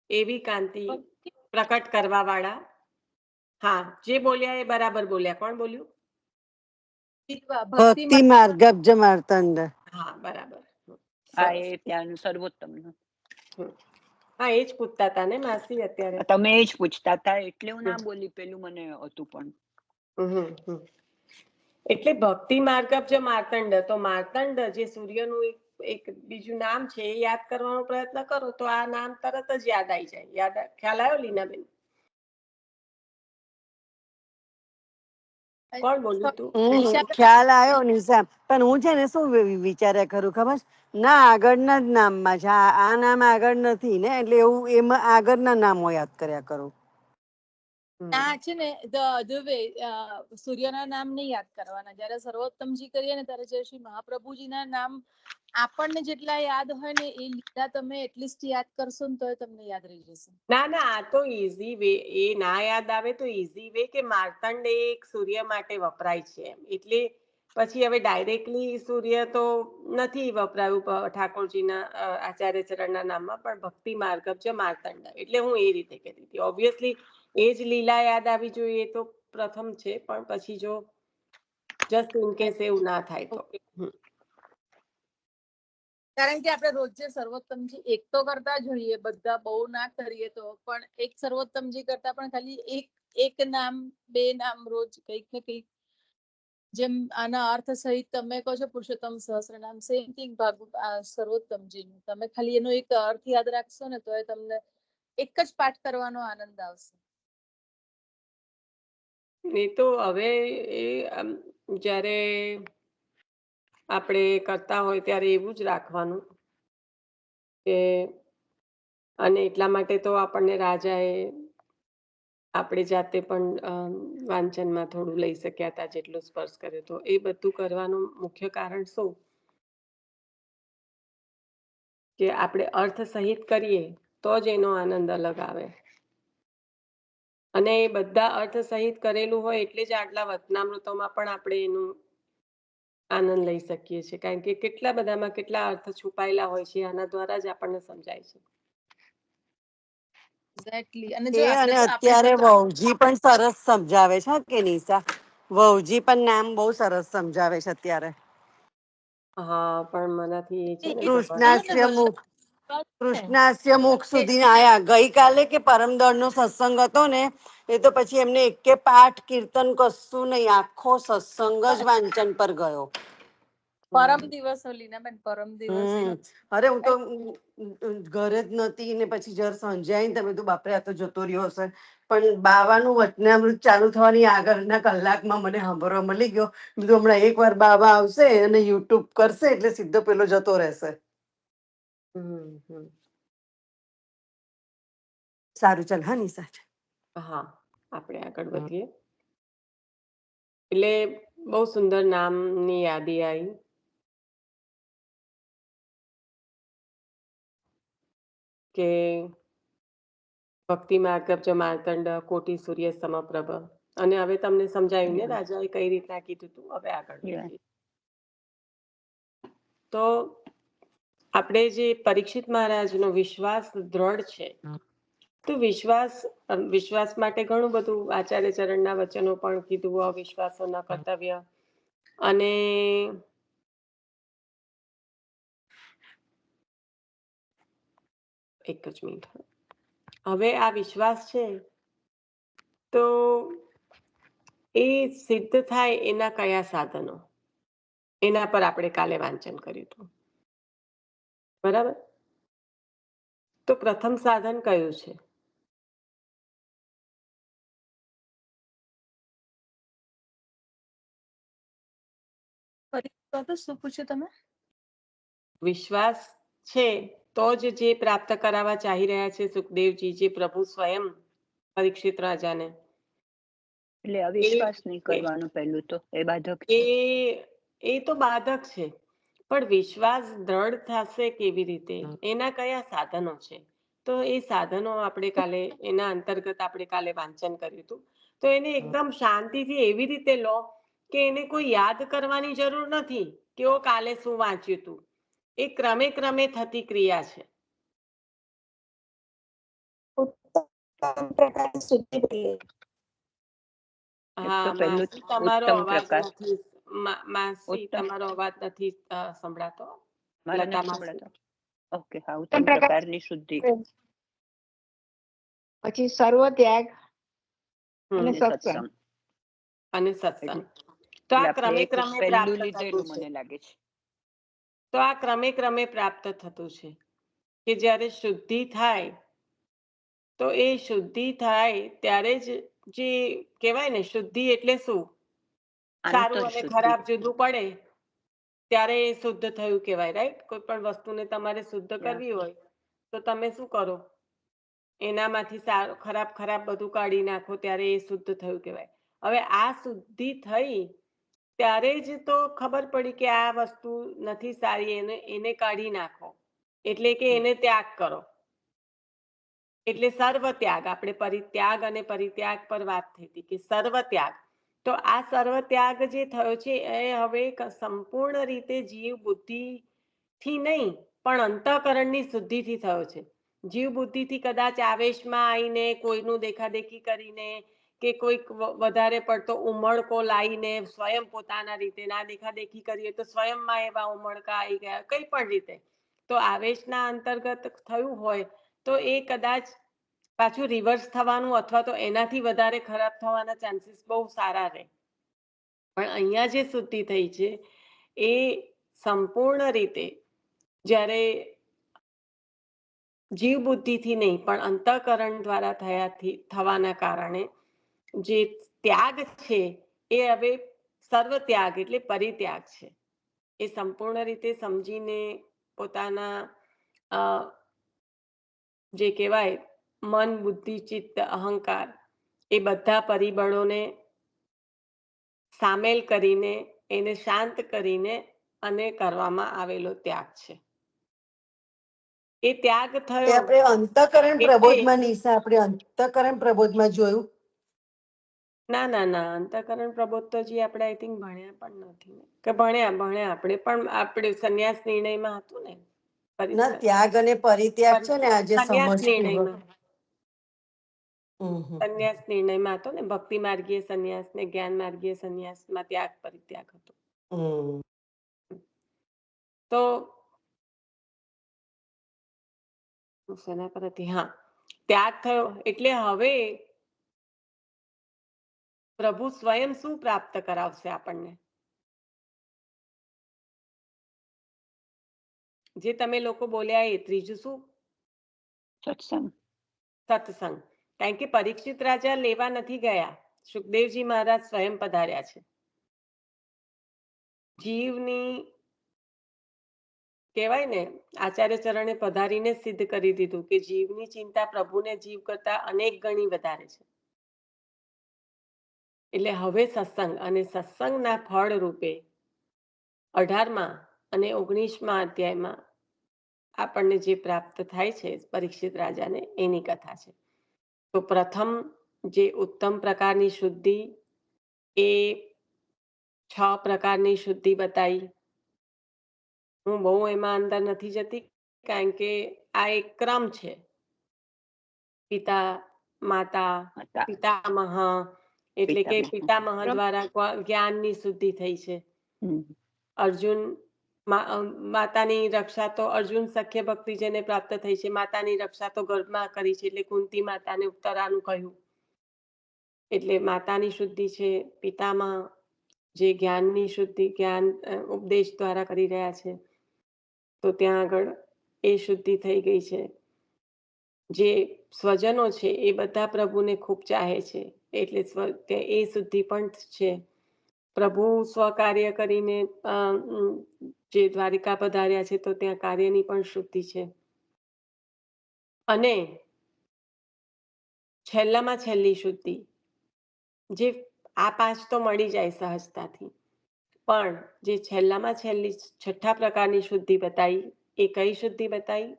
Speaker 1: એવી કાંતિ પ્રકટ કરવા વાળા. હા, જે બોલ્યા એ બરાબર બોલ્યા. કોણ બોલ્યું?
Speaker 2: ભક્તિ માર્ગબ્જ માર્તંડ.
Speaker 1: હા, બરાબર.
Speaker 4: આ એ ત્યાંનું સર્વોત્તમનું.
Speaker 1: હા, એ જ પૂછતા હતા ને માસી અત્યારે.
Speaker 4: તમે એ જ પૂછતા હતા એટલે હું ના બોલી, પેલું મને હતું પણ.
Speaker 1: એટલે ભક્તિ માર્ગબ્જ માર્તંડ, તો માર્તંડ જે સૂર્યનું એક બીજું નામ છે એ યાદ કરવાનો પ્રયત્ન કરો તો આ નામ તરત જ યાદ આવી જાય. ખ્યાલ આવ્યો લીનાબેન? કોણ બોલ્યું તું?
Speaker 2: ખ્યાલ આવ્યો નિશા, પણ હું છે ને શું વિચાર્યા કરું ખબર, ના આગળના જ નામમાં છે, આ નામ આગળ નથી ને, એટલે એવું એમાં આગળના નામો યાદ કર્યા કરું.
Speaker 5: ના છે ને સૂર્યના નામ નહીં યાદ કરવાના. જયારે સર્વોત્તમજી કરીએ ને ત્યારે જે શ્રી મહાપ્રભુજીના નામ આપણને જેટલા યાદ હોય ને એ લીલા તમે એટલીસ્ટ યાદ કરશો ને તો તમને યાદ રહી જશે.
Speaker 1: ના, આ તો ઈઝી વે. એ ના યાદ આવે તો ઈઝી વે કે માર્તંડ એક સૂર્ય માટે વપરાય છે એમ. એટલે પછી હવે ડાયરેક્ટલી સૂર્ય તો નથી વપરાયું ઠાકોરજીના આચાર્ય ચરણના નામમાં, પણ ભક્તિ માર્ગબ્જ માર્તંડ, એટલે હું એ રીતે કહેતી હતી. ઓબ્વિયસલી એ જ લીલા યાદ આવી જોઈએ તો પ્રથમ છે, પણ પછી જો જસ્ટ ઇન કેસ એવું ના થાય તો.
Speaker 5: કારણ કે આપણે રોજ સર્વોત્તમજી એક તો કરતા જોઈએ, બધા બહુ ના કરીએ તો, પણ એક સર્વોત્તમજી કરતા પણ ખાલી એક નામ, બે નામ રોજ કંઈક ને કંઈક, જેમ આના અર્થ સહિત તમે કહો છો પુરુષોત્તમ સહસ્રનામ, સેમ થિંગ સર્વોત્તમજી નું તમે ખાલી એનો એક અર્થ યાદ રાખશો ને તો તમને એક જ પાઠ કરવાનો આનંદ આવશે.
Speaker 1: એ તો હવે એ જ્યારે આપણે કરતા હોય ત્યારે એવું જ રાખવાનું કે, અને એટલા માટે તો આપણને રાજાએ આપણે જાતે પણ વાંચનમાં થોડું લઈ શક્યા હતા જેટલો સ્પર્શ કર્યો તો. એ બધું કરવાનું મુખ્ય કારણ શું કે આપણે અર્થ સહિત કરીએ તો જ એનો આનંદ અલગ આવે. અને એ બધા અર્થ સહિત કરેલું હોય એટલે જ આટલા વચનામૃતોમાં પણ આપણે એનું આનંદ લઈ શકીએ છીએ, કારણ કે કેટલા બધામાં કેટલા અર્થ છુપાયેલા હોય છે, આના દ્વારા જ આપણને સમજાય છે.
Speaker 5: એક્ઝેક્ટલી. અને
Speaker 2: એ
Speaker 5: જો
Speaker 2: અને
Speaker 5: આપણે
Speaker 2: અત્યારે
Speaker 5: જો
Speaker 2: વહુજી પણ સરસ સમજાવે છે કે નિશા, વહુજી પણ નામ બહુ સરસ સમજાવે છે અત્યારે.
Speaker 1: હા, પણ મનાથી એ છે ને ખબર
Speaker 2: કૃષ્ણાસ્ય મુખ, કૃષ્ણાસ્ય મુખ સુધી આયા. ગઈકાલે કે પરમદળ નો સત્સંગ હતો ને, એ તો પછી એમને એકે પાઠ કીર્તન કશું નહીં, આખો સત્સંગ જ વાંચન પર ગયો.
Speaker 5: પરમ દિવસ લીનાબેન, પરમ દિવસે
Speaker 2: અરે હું તો ઘરે જ નતી ને પછી જયારે સાંજે આવીને તમે તો બાપરે આ તો જતો રહ્યો હશે, પણ બાવાનું વચનામૃત ચાલુ થવાની આગળના કલાકમાં મને સાંભળવા મળી ગયો. બીજું હમણાં એક વાર બાબા આવશે અને યુટ્યુબ કરશે એટલે સીધો પેલો જતો રહેશે. સારું, ચાલ. હા નિશા,
Speaker 1: હા, આપણે આગળ વધીએ. એટલે બહુ સુંદર નામની યાદી આવી કે ભક્તિ માર્ગબ જો માર્તંડ કોટી સૂર્ય સમપ્રભ. અને હવે તમને સમજાયું ને રાજાએ કઈ રીતના કીધું તું. હવે આગળ વધીએ. તો આપણે જે પરીક્ષિત મહારાજનો વિશ્વાસ દ્રઢ છે, તો વિશ્વાસ માટે ઘણું બધું આચાર્ય ચરણના વચનો પણ કીધું, અવિશ્વાસો ન કર્તવ્ય. અને એક જ મિનિટ. હવે આ વિશ્વાસ છે તો એ સિદ્ધ થાય એના કયા સાધનો, એના પર આપણે કાલે વાંચન કર્યું હતું, બરાબર? તો પ્રથમ સાધન કયું છે?
Speaker 5: શું પૂછ્યું તમે?
Speaker 1: વિશ્વાસ છે તો જ જે પ્રાપ્ત કરાવવા ચાહી રહ્યા છે સુખદેવજી, જે પ્રભુ સ્વયં પરીક્ષિત રાજાને,
Speaker 4: એટલે અવિશ્વાસ નહીં કરવાનો પહેલું તો, એ બાધક છે.
Speaker 1: એ તો બાધક છે, પણ વિશ્વાસ દ્રઢ થશે કેવી રીતે, એના કયા સાધનો છે? તો એ સાધનો આપણે કાલે એના અંતર્ગત આપણે કાલે વાંચન કર્યું હતું. તો એને એકદમ શાંતિથી એવી રીતે લો કે એને કોઈ યાદ કરવાની જરૂર નથી કે ઓ કાલે શું વાંચ્યું હતું. એ ક્રમે ક્રમે થતી ક્રિયા છે. હા માસી, તમારો અવાજ નથી. માસી, તમારો અવાજ નથી સંભળાતો.
Speaker 4: મારો
Speaker 1: લતા
Speaker 4: નથી
Speaker 1: માસી.
Speaker 4: સંભળાતો. ઓકે, હા, ઉત્તમ પ્રકારની શુદ્ધિ.
Speaker 6: પછી સર્વ ત્યાગ અને
Speaker 4: અને સત્સંગ.
Speaker 1: અને સત્સંગ. તો આ ક્રમે ક્રમે પ્રાપ્ત થતું છે.
Speaker 4: મને લાગે છે.
Speaker 1: તો આ ક્રમે ક્રમે પ્રાપ્ત થતું છે કે જ્યારે શુદ્ધિ થાય, તો એ શુદ્ધિ થાય ત્યારે જ જે કહેવાય ને, શુદ્ધિ એટલે શું? સારું અને ખરાબ જુદું પડે ત્યારે એ શુદ્ધ થયું કહેવાય, રાઈટ? કોઈ પણ વસ્તુને તમારે શુદ્ધ કરવી હોય તો તમે શું કરો? એનામાંથી સારું ખરાબ ખરાબ બધું કાઢી નાખો, ત્યારે એ શુદ્ધ થયું કહેવાય. હવે આ શુદ્ધિ થઈ ત્યારે જ તો ખબર પડી કે આ વસ્તુ નથી સારી, એને કાઢી નાખો, એટલે કે એને ત્યાગ કરો. એટલે સર્વ ત્યાગ. આપણે પરિત્યાગ અને પરિત્યાગ પર વાત થઈ હતી કે સર્વ ત્યાગ. તો આ સર્વ ત્યાગ જે થયો છે એ હવે સંપૂર્ણ રીતે જીવ બુદ્ધિ થી નહીં, પણ અંતઃકરણની શુદ્ધિથી થયો છે. જીવ બુદ્ધિથી કદાચ આવેશમાં આવીને, કોઈનું દેખાદેખી કરીને, કે કોઈક વધારે પડતો ઉમળકો લાવીને સ્વયં પોતાના રીતે ના દેખાદેખી કરીએ તો સ્વયંમાં એવા ઉમળકા આવી ગયા, કઈ પણ રીતે તો આવેશના અંતર્ગત થયું હોય તો એ કદાચ પાછું રિવર્સ થવાનું અથવા તો એનાથી વધારે ખરાબ થવાના ચાન્સીસ બહુ સારા રહે. પણ અહીંયા જે શુદ્ધિ થઈ છે એ સંપૂર્ણ રીતે જ્યારે જીવ બુદ્ધિથી નહીં, પણ અંતઃકરણ દ્વારા થવાના કારણે જે ત્યાગ છે એ હવે સર્વ ત્યાગ એટલે પરિત્યાગ છે. એ સંપૂર્ણ રીતે સમજીને પોતાના જે કહેવાય મન, બુદ્ધિ, ચિત્ત, અહંકાર એ બધા પરિબળોને સામેલ કરીને એને શાંત કરીને અને કરવામાં આવેલો ત્યાગ છે. એ ત્યાગ
Speaker 2: એ
Speaker 1: થયો
Speaker 2: આપણે અંતઃકરણ
Speaker 1: એટલે
Speaker 2: પ્રબોધમાં નિશા આપણે અંતઃકરણ પ્રબોધમાં જોયું.
Speaker 1: ના અંતઃકરણ પ્રબોધ તો જે આપણે આઈ થિંક ભણ્યા પણ નથી ને. કે ભણ્યા આપણે પણ આપણે સંન્યાસ નિર્ણયમાં હતું ને.
Speaker 2: ના, ત્યાગ અને પરિત્યાગ છે ને આજે
Speaker 1: સંન્યાસ
Speaker 2: સમજપૂર્વક.
Speaker 1: સંન્યાસ નિર્ણયમાં હતો ને. ભક્તિ માર્ગીય સંન્યાસ ને જ્ઞાન માર્ગીય સંન્યાસમાં ત્યાગ પરિત્યાગ હતો. તો શેના પર હતી? હા, ત્યાગ થયો એટલે હવે પ્રભુ સ્વયં શું પ્રાપ્ત કરાવશે આપણને? જે તમે લોકો બોલ્યા એ ત્રીજું શું?
Speaker 4: સત્સંગ.
Speaker 1: સત્સંગ. કારણ કે પરીક્ષિત રાજા લેવા નથી ગયા, સુખદેવજી મહારાજ સ્વયં પધાર્યા છે. જીવની કહેવાય ને, આચાર્ય ચરણે પધારીને સિદ્ધ કરી દીધું કે જીવની ચિંતા પ્રભુને જીવ કરતા અનેક ગણી વધારે છે. એટલે હવે સત્સંગ અને સત્સંગના ફળ રૂપે 18મા અને 19મા અધ્યાયમાં આપણને જે પ્રાપ્ત થાય છે પરીક્ષિત રાજાને, એની કથા છે. તો પ્રથમ જે ઉત્તમ પ્રકારની શુદ્ધિ એ 6 પ્રકારની શુદ્ધિ બતાવી. હું બહુ એમાં અંદર નથી જતી, કારણ કે આ એક ક્રમ છે. પિતા, માતા, પિતામહ, એટલે કે પિતામહ દ્વારા જ્ઞાનની શુદ્ધિ થઈ છે. અર્જુન માતાની રક્ષા તો અર્જુન સખ્ય ભક્તિ જેને પ્રાપ્ત થઈ છે. માતાની રક્ષા તો ગર્ભમાં કરી છે, એટલે કુંતી માતાને ઉત્તરાનું કહ્યું. એટલે માતાની શુદ્ધિ છે. પિતામહ જે જ્ઞાનની શુદ્ધિ, જ્ઞાન ઉપદેશ દ્વારા કરી રહ્યા છે, તો ત્યાં આગળ એ શુદ્ધિ થઈ ગઈ છે. જે સ્વજનો છે એ બધા પ્રભુને ખૂબ ચાહે છે, એટલે એ શુદ્ધિ પણ છે. પ્રભુ સ્વકાર્ય કરીને જે દ્વારિકા પધાર્યા છે, તો ત્યાં કાર્યની પણ શુદ્ધિ છે. અને છેલ્લામાં છેલ્લી શુદ્ધિ, જે આ 5 તો મળી જાય સહજતાથી, પણ જે છેલ્લામાં છેલ્લી 6ઠા પ્રકારની શુદ્ધિ બતાવી, એ કઈ શુદ્ધિ બતાવી?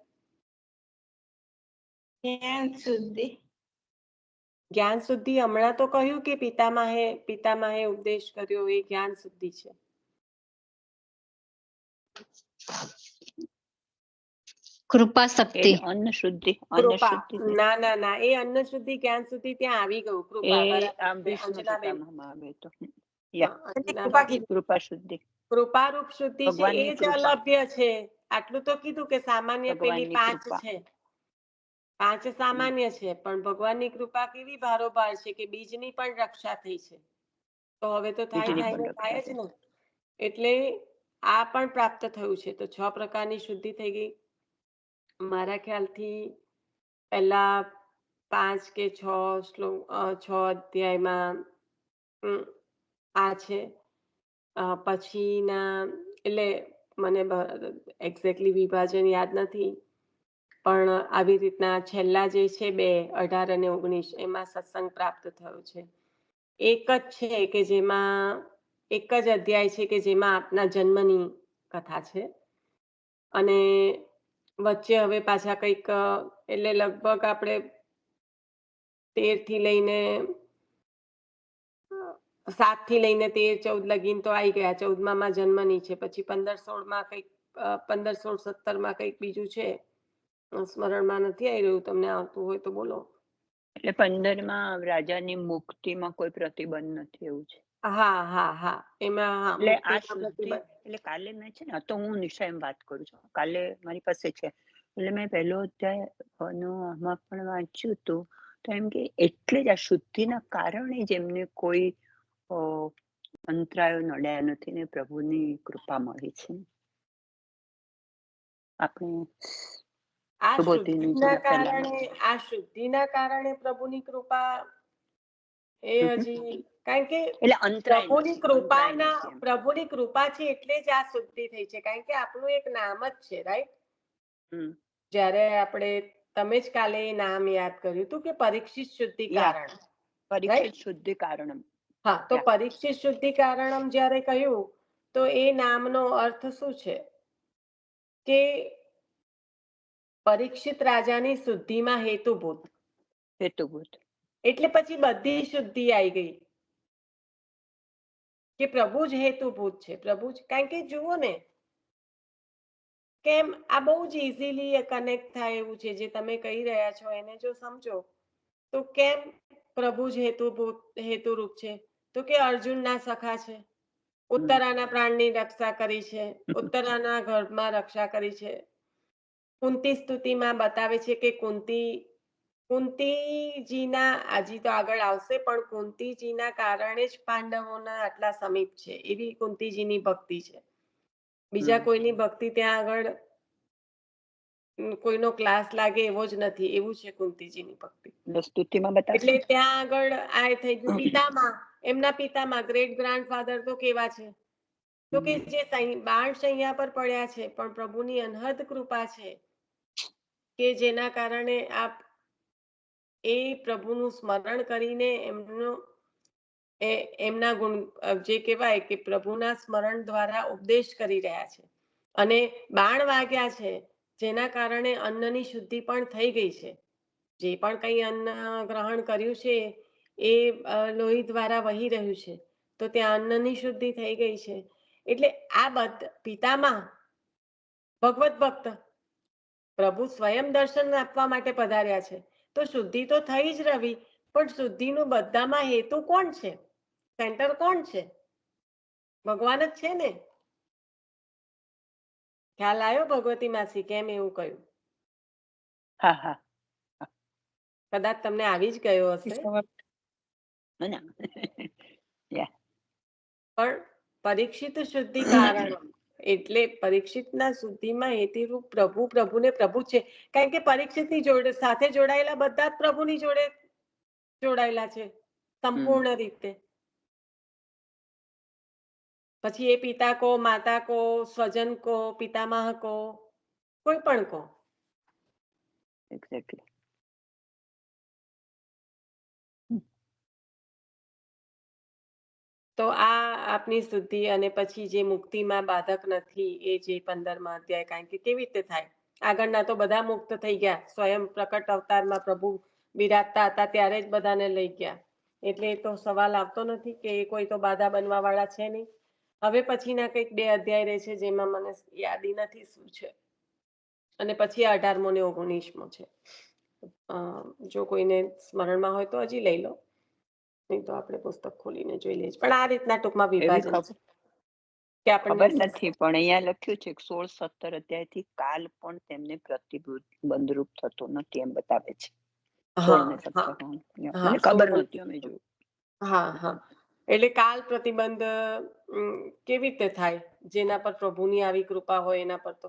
Speaker 1: જ્ઞાન શુદ્ધિ. હમણાં તો કહ્યું કે પિતામહે ઉપદેશ કર્યો, એ જ્ઞાન શુદ્ધિ છે.
Speaker 7: કૃપા શક્તિ,
Speaker 4: અન્ન શુદ્ધિ.
Speaker 1: કૃપા. ના, એ અન્ન શુદ્ધિ જ્ઞાન શુદ્ધિ ત્યાં આવી ગયું. કૃપા
Speaker 4: કૃપા શુદ્ધિ,
Speaker 1: કૃપારૂપ શુદ્ધિ છે, એ જ અલભ્ય છે. આટલું તો કીધું કે સામાન્ય પેલી 5 છે, 5 સામાન્ય છે, પણ ભગવાનની કૃપા કેવી ભારોભાર છે કે બીજની પણ રક્ષા થઈ છે. તો હવે તો થાય જ ને. એટલે આ પણ પ્રાપ્ત થયું છે. તો 6 પ્રકારની શુદ્ધિ થઈ ગઈ. મારા ખ્યાલથી પહેલા 5 કે 6 અધ્યાયમાં આ છે. પછીના એટલે મને એક્ઝેક્ટલી વિભાજન યાદ નથી, પણ આવી રીતના છેલ્લા જે છે 2, 18 અને 19, એમાં સત્સંગ પ્રાપ્ત થયો છે. એક જ છે કે જેમાં એક જ અધ્યાય છે કે જેમાં આપના જન્મની કથા છે, અને વચ્ચે હવે પાછા કંઈક, એટલે લગભગ આપણે 13 થી લઈને 7 થી લઈને 13, 14 લગીન તો આવી ગયા. 14માં જન્મની છે, પછી 15, 16માં કંઈક 15, 16, 17માં કંઈક બીજું છે, સ્મરણમાં નથી આવી રહ્યું. તમને આવતું હોય તો બોલો.
Speaker 4: એટલે 15માં રાજાની મુક્તિમાં કોઈ પ્રતિબંધ નથી, એવું છે.
Speaker 1: હા, એમાં
Speaker 4: એટલે આ શુદ્ધિ, એટલે કાલે મેં છે ને, તો હું નિશા એમ વાત કરું છું, કાલે મારી પાસે છે, એટલે મેં પહેલો અધ્યાય આમાં પણ વાંચ્યું હતું, તો એમ કે એટલે જ આ શુદ્ધિના કારણે જ એમને કોઈ અંતરાયો નડ્યા નથી ને પ્રભુની કૃપા મળી છે. આપણે
Speaker 1: આ શુદ્ધિના કારણે પ્રભુની કૃપા, એ હજી કારણ કે
Speaker 4: એટલે અંતરાય
Speaker 1: પ્રભુની
Speaker 4: નથી, અંતરાય
Speaker 1: કૃપાના
Speaker 4: નથી એમ.
Speaker 1: પ્રભુની કૃપા છે એટલે જ આ શુદ્ધિ થઈ છે, કારણ કે આપણું એક નામ જ છે, રાઈટ?
Speaker 4: હમ.
Speaker 1: જ્યારે આપણે તમે જ કાલે એ નામ યાદ કર્યું હતું કે પરીક્ષિત શુદ્ધિ કારણ,
Speaker 4: પરીક્ષિત શુદ્ધિ કારણમ.
Speaker 1: હા, તો
Speaker 4: Yeah.
Speaker 1: પરીક્ષિત શુદ્ધિ કારણમ જ્યારે કહ્યું તો એ નામનો અર્થ શું છે કે પરીક્ષિત રાજાની શુદ્ધિમાં હેતુભૂત,
Speaker 4: હેતુભૂત.
Speaker 1: એટલે પછી બધી શુદ્ધિ આવી ગઈ કે પ્રભુ જ હેતુભૂત છે, પ્રભુ જ. કારણ કે જુઓ ને કેમ આ બહુ જ ઇઝીલી કનેક્ટ થાય એવું છે જે તમે કહી રહ્યા છો એને જો સમજો તો કેમ પ્રભુ જ હેતુરૂપ છે, તો કે અર્જુનના સખા છે, ઉત્તરાના પ્રાણની રક્ષા કરી છે, ઉત્તરાના ગર્ભમાં રક્ષા કરી છે. કુંતી સ્તુતિમાં બતાવે છે કે કુંતીજીના, હજી તો આગળ આવશે, પણ કુંતીજીના કારણે જ પાંડવોના આટલા સમીપ છે, એવી કુંતીજીની ભક્તિ છે. બીજા કોઈની ભક્તિ ત્યાં આગળ કોઈનો ક્લાસ લાગે એવો જ નથી, એવું છે કુંતીજીની ભક્તિ.
Speaker 4: સ્તુતિમાં બતાવે
Speaker 1: એટલે ત્યાં આગળ આ થઈ ગયું. પિતામાં, એમના પિતામાં ગ્રેટ ગ્રાન્ડફાધર તો કેવા છે, તો કે જે બાણ શૈયા પર પડ્યા છે, પણ પ્રભુની અનહદ કૃપા છે કે જેના કારણે આપ એ પ્રભુનું સ્મરણ કરીને એમના ગુણ, જે કહેવાય કે પ્રભુના સ્મરણ દ્વારા ઉપદેશ કરી રહ્યા છે, અને બાણ વાગ્યા છે જેના કારણે અન્નની શુદ્ધિ પણ થઈ ગઈ છે. જે પણ કંઈ અન્ન ગ્રહણ કર્યું છે એ લોહી દ્વારા વહી રહ્યું છે, તો ત્યાં અન્નની શુદ્ધિ થઈ ગઈ છે. એટલે આ પિતામાં ભગવત ભક્ત પ્રભુ સ્વયં દર્શન આપવા માટે પધાર્યા છે, તો શુદ્ધિ તો થઈ જ રવી, પણ શુદ્ધિનું બધામાં હેતુ કોણ છે, સેન્ટર કોણ છે? ભગવાન જ છે ને. ખ્યાલ આવ્યો ભગવતી માસી કેમ એવું કહ્યું?
Speaker 4: હા હા,
Speaker 1: કદાચ તમને આવી જ ગયો હશે, પણ પરીક્ષિત શુદ્ધિ કારણ એટલે પરીક્ષિતના શુદ્ધિમાં હેતુરૂપ પ્રભુ, પ્રભુને પ્રભુ છે, કારણ કે પરીક્ષિતની જોડે સાથે જોડાયેલા બધા જ પ્રભુની જોડે જોડાયેલા છે સંપૂર્ણ રીતે. પછી એ પિતા કો, માતા કો, સ્વજન કો, પિતામહ કો, કોઈ પણ કો.
Speaker 4: એક્ઝેક્ટલી.
Speaker 1: તો આ આપની શુદ્ધિ, અને પછી જે મુક્તિમાં બાધક નથી એ જે 15મા અધ્યાય, કારણ કે કેવી રીતે થાય? આગળના તો બધા મુક્ત થઈ ગયા, સ્વયં પ્રકટ અવતારમાં પ્રભુ બિરાજતા હતા ત્યારે જ બધાને લઈ ગયા, એટલે એ તો સવાલ આવતો નથી કે કોઈ તો બાધા બનવા વાળા છે નહીં. હવે પછીના કંઈક 2 અધ્યાય રહે છે જેમાં મને યાદી નથી શું છે, અને પછી 18મો ને 19મો છે. જો કોઈને સ્મરણમાં હોય તો હજી લઈ લો, નહીં તો આપણે પુસ્તક ખોલીને જોઈ લઈએ. પણ આ રીતના ટૂંકમાં વિભાજન છે કે આપણને
Speaker 4: ખબર નથી, પણ અહીંયા લખ્યું છે 16-17 અધ્યાયથી કાલ પણ તેમને પ્રતિબંધરૂપ થતો નથી એમ બતાવે છે. 16 ને 17 મને ખબર નહોતી, અમે જોયું.
Speaker 1: હા હા, એટલે કાલ પ્રતિબંધ કેવી રીતે થાય? જેના પર પ્રભુની આવી કૃપા હોય એના પર તો.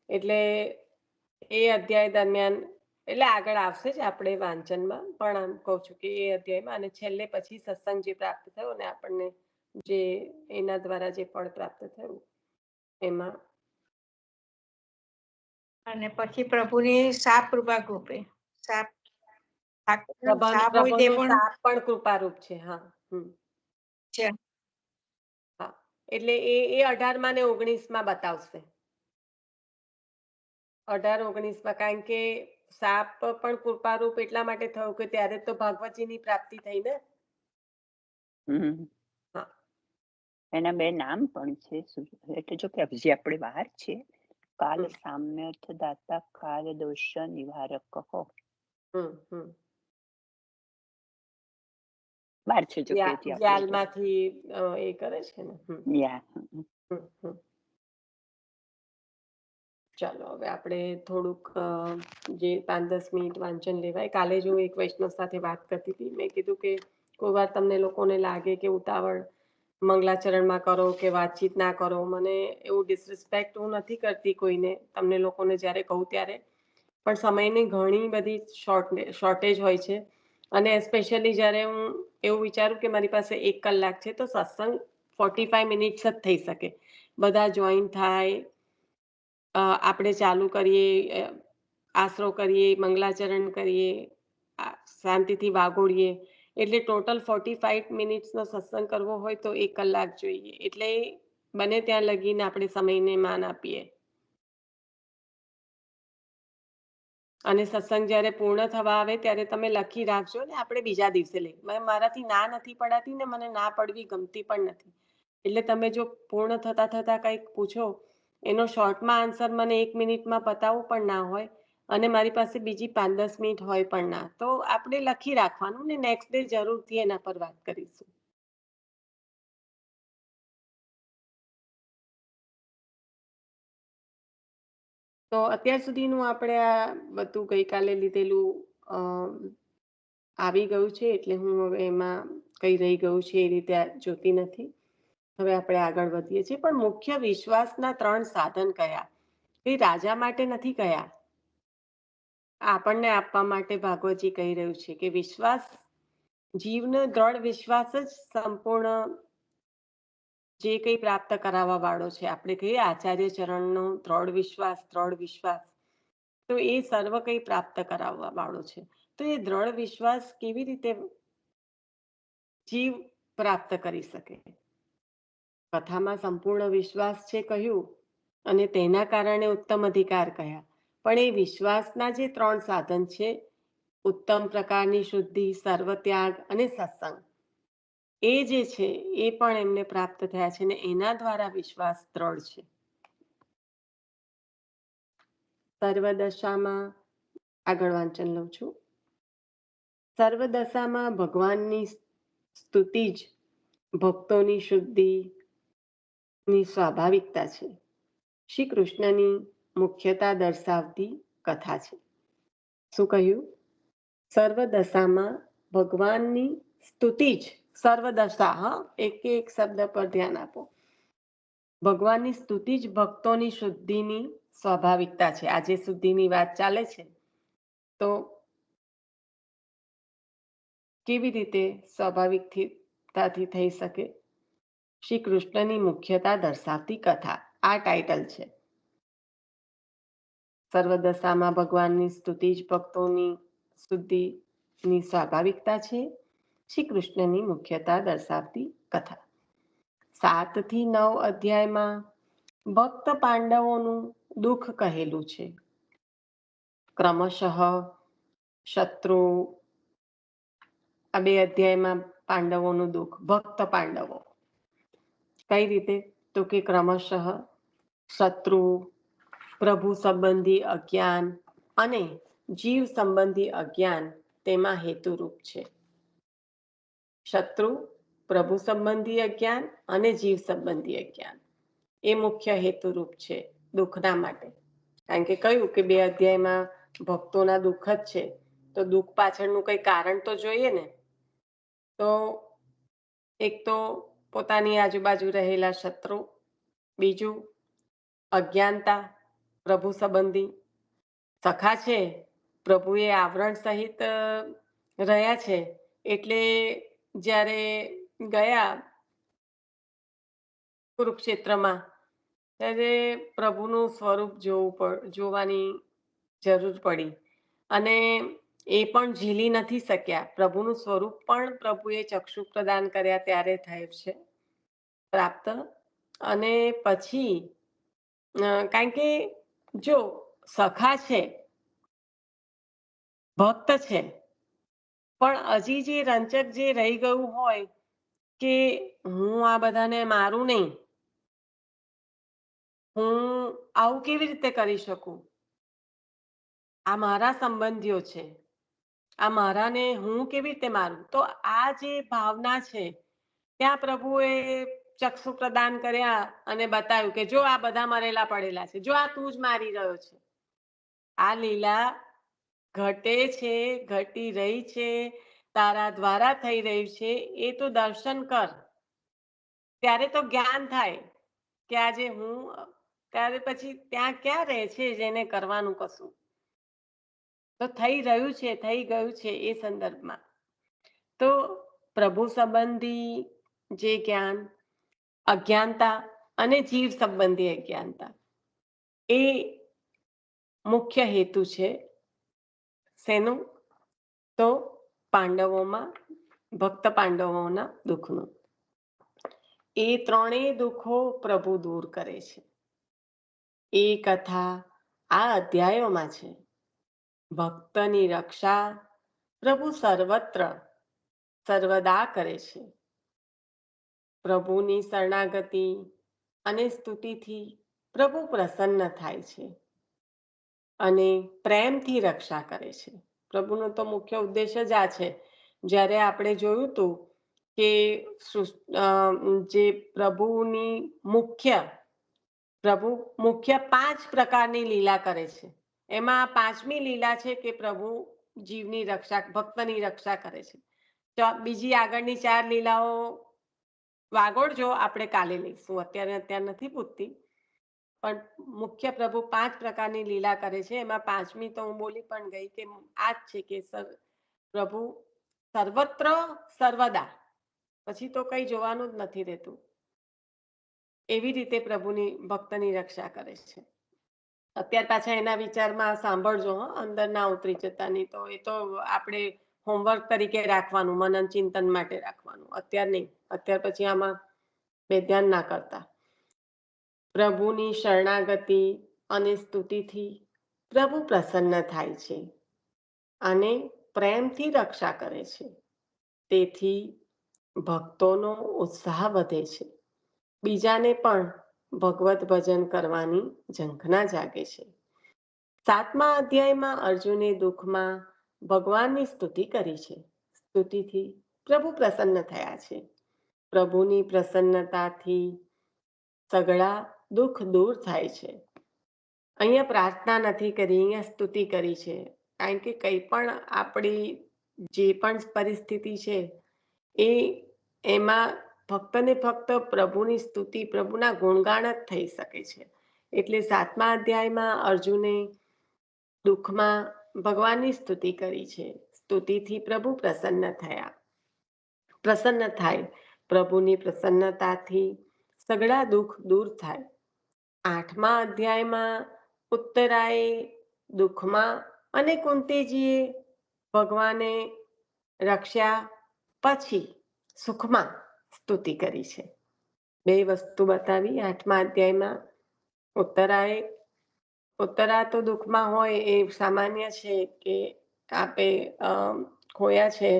Speaker 1: એટલે એ અધ્યાય દરમિયાન, એટલે આગળ આવશે જ આપણે વાંચનમાં, પણ આમ કહું છું કે એ અધ્યાયમાં, અને છેલ્લે પછી સત્સંગ જે પ્રાપ્ત થયો ને આપણને, જે એના દ્વારા જે ફળ પ્રાપ્ત થયું એમાં.
Speaker 6: અને પછી પ્રભુની સાપ કૃપા કૃપે સાપ સાપ હોય તે
Speaker 1: પ્રભુનો
Speaker 6: પણ
Speaker 1: શાપ પણ કૃપારૂપ છે. હા
Speaker 6: છે.
Speaker 1: હા, એટલે એ 18મા ને 19મા બતાવશે. 18-19માં, કારણ કે શાપ પણ કૃપારૂપ એટલા માટે થયું કે ત્યારે તો ભાગવતજીની પ્રાપ્તિ થઈ ને.
Speaker 4: એના 2 નામ પણ છે, એટલે જો કે હજી આપણે બહાર છે. કાલ સામ્યર્થ દાતા, કાલ દોષ નિવારક કહો. બહાર છે જો કે
Speaker 1: જ્ઞાનમાંથી એ કરે છે ને. ચાલો હવે આપણે થોડુંક જે 5-10 મિનિટ વાંચન લેવાય. કાલે જો એક વૈષ્ણવ સાથે વાત કરતી હતી, મેં કીધું કે કોઈ વાર તમને લોકોને લાગે કે ઉતાવળ મંગલાચરણમાં કરો કે વાતચીત ના કરો. મને એવું ડિસરિસ્પેક્ટ હું નથી કરતી કોઈને, તમને લોકોને જ્યારે કહું ત્યારે, પણ સમયની ઘણી બધી શોર્ટેજ હોય છે, અને સ્પેશિયલી જ્યારે હું એવું વિચારું કે મારી પાસે 1 કલાક છે તો સત્સંગ 45 મિનિટ્સ જ થઈ શકે. બધા જોઈન થાય, આપણે ચાલુ કરીએ, આશરો કરીએ, મંગલાચરણ કરીએ, શાંતિથી વાગોળીએ, એટલે ટોટલ 45 મિનિટ્સનો સત્સંગ કરવો હોય તો 1 કલાક જોઈએ. એટલે બને ત્યાં લગીને આપણે સમયને માન આપીએ. અને સત્સંગ જ્યારે પૂર્ણ થવા આવે ત્યારે તમે લખી રાખજો ને, આપણે બીજા દિવસે લઈ. મારાથી ના નથી પડાતી ને મને ના પડવી ગમતી પણ નથી. એટલે તમે જો પૂર્ણ થતા થતા કંઈક પૂછો, એનો શોર્ટમાં આન્સર મને 1 મિનિટમાં પતાવવું પણ ના હોય અને મારી પાસે બીજી 5-10 મિનિટ હોય પણ ના, તો આપણે લખી રાખવાનું ને નેક્સ્ટ ડે જરૂરથી એના પર વાત કરીશું. તો અત્યાર સુધીનું આપણે આ બધું ગઈકાલે લીધેલું આવી ગયું છે, એટલે હું હવે એમાં કઈ રહી ગયું છે એ રીતે જોતી નથી. હવે આપણે આગળ વધીએ છીએ. પણ મુખ્ય વિશ્વાસના 3 સાધન કયા? એ રાજા માટે નથી કયા, આપણને આપવા માટે ભાગવતજી કહી રહ્યું છે કે વિશ્વાસ, જીવનો દ્રઢ વિશ્વાસ જ સંપૂર્ણ જે કંઈ પ્રાપ્ત કરાવવા વાળો છે. આપણે કહીએ આચાર્ય ચરણનો દ્રઢ વિશ્વાસ, તો એ સર્વ કંઈ પ્રાપ્ત કરાવવા વાળો છે. તો એ દ્રઢ વિશ્વાસ કેવી રીતે જીવ પ્રાપ્ત કરી શકે? કથામાં સંપૂર્ણ વિશ્વાસ છે કહ્યું, અને તેના કારણે ઉત્તમ અધિકાર કહ્યા. પણ એ વિશ્વાસના જે 3 સાધન છે, ઉત્તમ પ્રકારની શુદ્ધિ, સર્વત્યાગ અને સત્સંગ, એ જે છે એ પણ એમને પ્રાપ્ત થયા છે, ને એના દ્વારા વિશ્વાસ દ્રઢ છે. સર્વદશામાં આગળ વાંચન લઉં છું. સર્વદશામાં ભગવાનની સ્તુતિ જ ભક્તોની શુદ્ધિની સ્વાભાવિકતા છે. શ્રી કૃષ્ણની મુખ્યતા દર્શાવતી કથા છે. શું કહ્યું? સર્વદશામાં ભગવાનની સ્તુતિ જ, સર્વદશા, એક એક શબ્દ પર ધ્યાન આપો. ભગવાનની સ્તુતિ જ ભક્તોની શુદ્ધિની સ્વાભાવિકતા છે. આજે શુદ્ધિની વાત ચાલે છે, તો કેવી રીતે સ્વાભાવિકતાથી થઈ શકે? શ્રી કૃષ્ણની મુખ્યતા દર્શાવતી કથા, આ ટાઇટલ છે. સર્વદશામાં ભગવાનની સ્તુતિ જ ભક્તોની શુદ્ધિની સ્વાભાવિકતા છે. શ્રી કૃષ્ણની મુખ્યતા દર્શાવતી કથા. 7 થી 9 અધ્યાયમાં ભક્ત પાંડવોનું દુઃખ કહેલું છે. ક્રમશઃ શત્રુ, આ 2 અધ્યાયમાં પાંડવોનું દુઃખ, ભક્ત પાંડવો કઈ રીતે? તો કે ક્રમશઃ શત્રુ, પ્રભુ સંબંધી અજ્ઞાન અને જીવ સંબંધી અજ્ઞાન તેમાં હેતુરૂપ છે. શત્રુ, પ્રભુ સંબંધી અજ્ઞાન અને જીવ સંબંધી અજ્ઞાન એ મુખ્ય હેતુરૂપ છે દુઃખના માટે. કારણ કે કહ્યું કે 2 અધ્યાયમાં ભક્તોના દુઃખ જ છે, તો દુઃખ પાછળનું કઈ કારણ તો જોઈએ ને. તો એક તો પોતાની આજુબાજુ રહેલા શત્રુ, બીજું અજ્ઞાનતા, પ્રભુ સંબંધી સખા છે, પ્રભુએ આવરણ સહિત રહ્યા છે, એટલે જ્યારે ગયા કુરુક્ષેત્રમાં ત્યારે પ્રભુનું સ્વરૂપ જોવાની જરૂર પડી, અને એ પણ ઝીલી નથી શક્યા. પ્રભુનું સ્વરૂપ પણ પ્રભુએ ચક્ષુ પ્રદાન કર્યા ત્યારે થયું છે પ્રાપ્ત. અને પછી કારણ કે જો સખા છે, ભક્ત છે, પણ હજી જે રંચક જે રહી ગયું હોય કે હું આ બધાને મારું નહીં, હું આવું કેવી રીતે કરી શકું, આ મારા સંબંધીઓ છે, આ મારાને હું કેવી રીતે મારું? તો આ જે ભાવના છે ત્યાં પ્રભુએ ચક્ષુ પ્રદાન કર્યા અને બતાવ્યું કે જો આ બધા મરેલા પડેલા છે, જો આ તું જ મારી રહ્યો છે. આ લીલા ઘટે છે, ઘટી રહી છે, તારા દ્વારા થઈ રહ્યું છે, એ તો દર્શન કર, ત્યારે તો જ્ઞાન થાય કે આજે હું, ત્યારે પછી ત્યાં ક્યાં રહે છે જેને કરવાનું કશું? તો થઈ રહ્યું છે, થઈ ગયું છે એ સંદર્ભમાં તો પ્રભુ સંબંધી જે જ્ઞાન, અજ્ઞાનતા અને જીવ સંબંધી અજ્ઞાનતા એ મુખ્ય હેતુ છે શેનું? તો પાંડવોમાં ભક્ત પાંડવોના દુઃખનું. એ ત્રણેય દુઃખો પ્રભુ દૂર કરે છે. એ કથા આ અધ્યાયોમાં છે. ભક્તની રક્ષા પ્રભુ સર્વત્ર સર્વદા કરે છે. પ્રભુની શરણાગતિ અને સ્તુતિથી પ્રભુ પ્રસન્ન થાય છે અને પ્રેમથી રક્ષા કરે છે. પ્રભુનો તો મુખ્ય ઉદ્દેશ જ આ છે. જ્યારે આપણે જોયું હતું કે જે પ્રભુ મુખ્ય 5 પ્રકારની લીલા કરે છે. એમાં 5મી લીલા છે કે પ્રભુ જીવની રક્ષા, ભક્તની રક્ષા કરે છે. તો બીજી આગળની 4 લીલાઓ વાગોળજો, આપણે કાલે લઈશું. અત્યારે નથી પૂછતી, પણ મુખ્ય પ્રભુ 5 પ્રકારની લીલા કરે છે. એમાં 5મી તો હું બોલી પણ ગઈ કે આ જ છે કે પ્રભુ સર્વત્ર સર્વદા, પછી તો કઈ જોવાનું જ નથી રહેતું. એવી રીતે પ્રભુની ભક્તની રક્ષા કરે છે. અત્યાર પાછા એના વિચારમાં સાંભળજો, અંદર ના ઉતરી જતા. નહીં તો એ તો આપણે હોમવર્ક તરીકે રાખવાનું, મનન ચિંતન માટે રાખવાનું, અત્યાર નહીં. અત્યાર પછી આમાં બે ધ્યાન ના કરતા. પ્રભુની શરણાગતિ અને સ્તુતિથી પ્રભુ પ્રસન્ન થાય છે અને પ્રેમથી રક્ષા કરે છે. તેથી ભક્તોનો ઉત્સાહ વધે છે. બીજાને પણ ભગવત ભજન કરવાની ઝંખના જાગે છે. 7મા અધ્યાયમાં અર્જુને દુઃખમાં ભગવાનની સ્તુતિ કરી છે. સ્તુતિથી પ્રભુ પ્રસન્ન થયા છે. પ્રભુની પ્રસન્નતાથી સઘળા દુઃખ દૂર થાય છે. અહીંયા પ્રાર્થના નથી કરી, અહીંયા સ્તુતિ કરી છે. કારણ કે કંઈ પણ આપણી જે પણ પરિસ્થિતિ છે એમાં ફક્ત ને ફક્ત પ્રભુની સ્તુતિ, પ્રભુના ગુણગાન જ થઈ શકે છે. એટલે 7મા અધ્યાયમાં અર્જુને દુઃખમાં ભગવાનની સ્તુતિ કરી છે. સ્તુતિથી પ્રભુ પ્રસન્ન થાય. પ્રભુની પ્રસન્નતાથી સઘળા દુઃખ દૂર થાય. 8મા અધ્યાયમાં ઉત્તરાએ દુઃખમાં અને કુંતીજીએ ભગવાને રક્ષા પછી સુખમાં સ્તુતિ કરી છે. 2 વસ્તુ બતાવી 8મા અધ્યાયમાં. ઉત્તરા તો દુઃખમાં હોય એ સામાન્ય છે કે આપે ખોયા છે.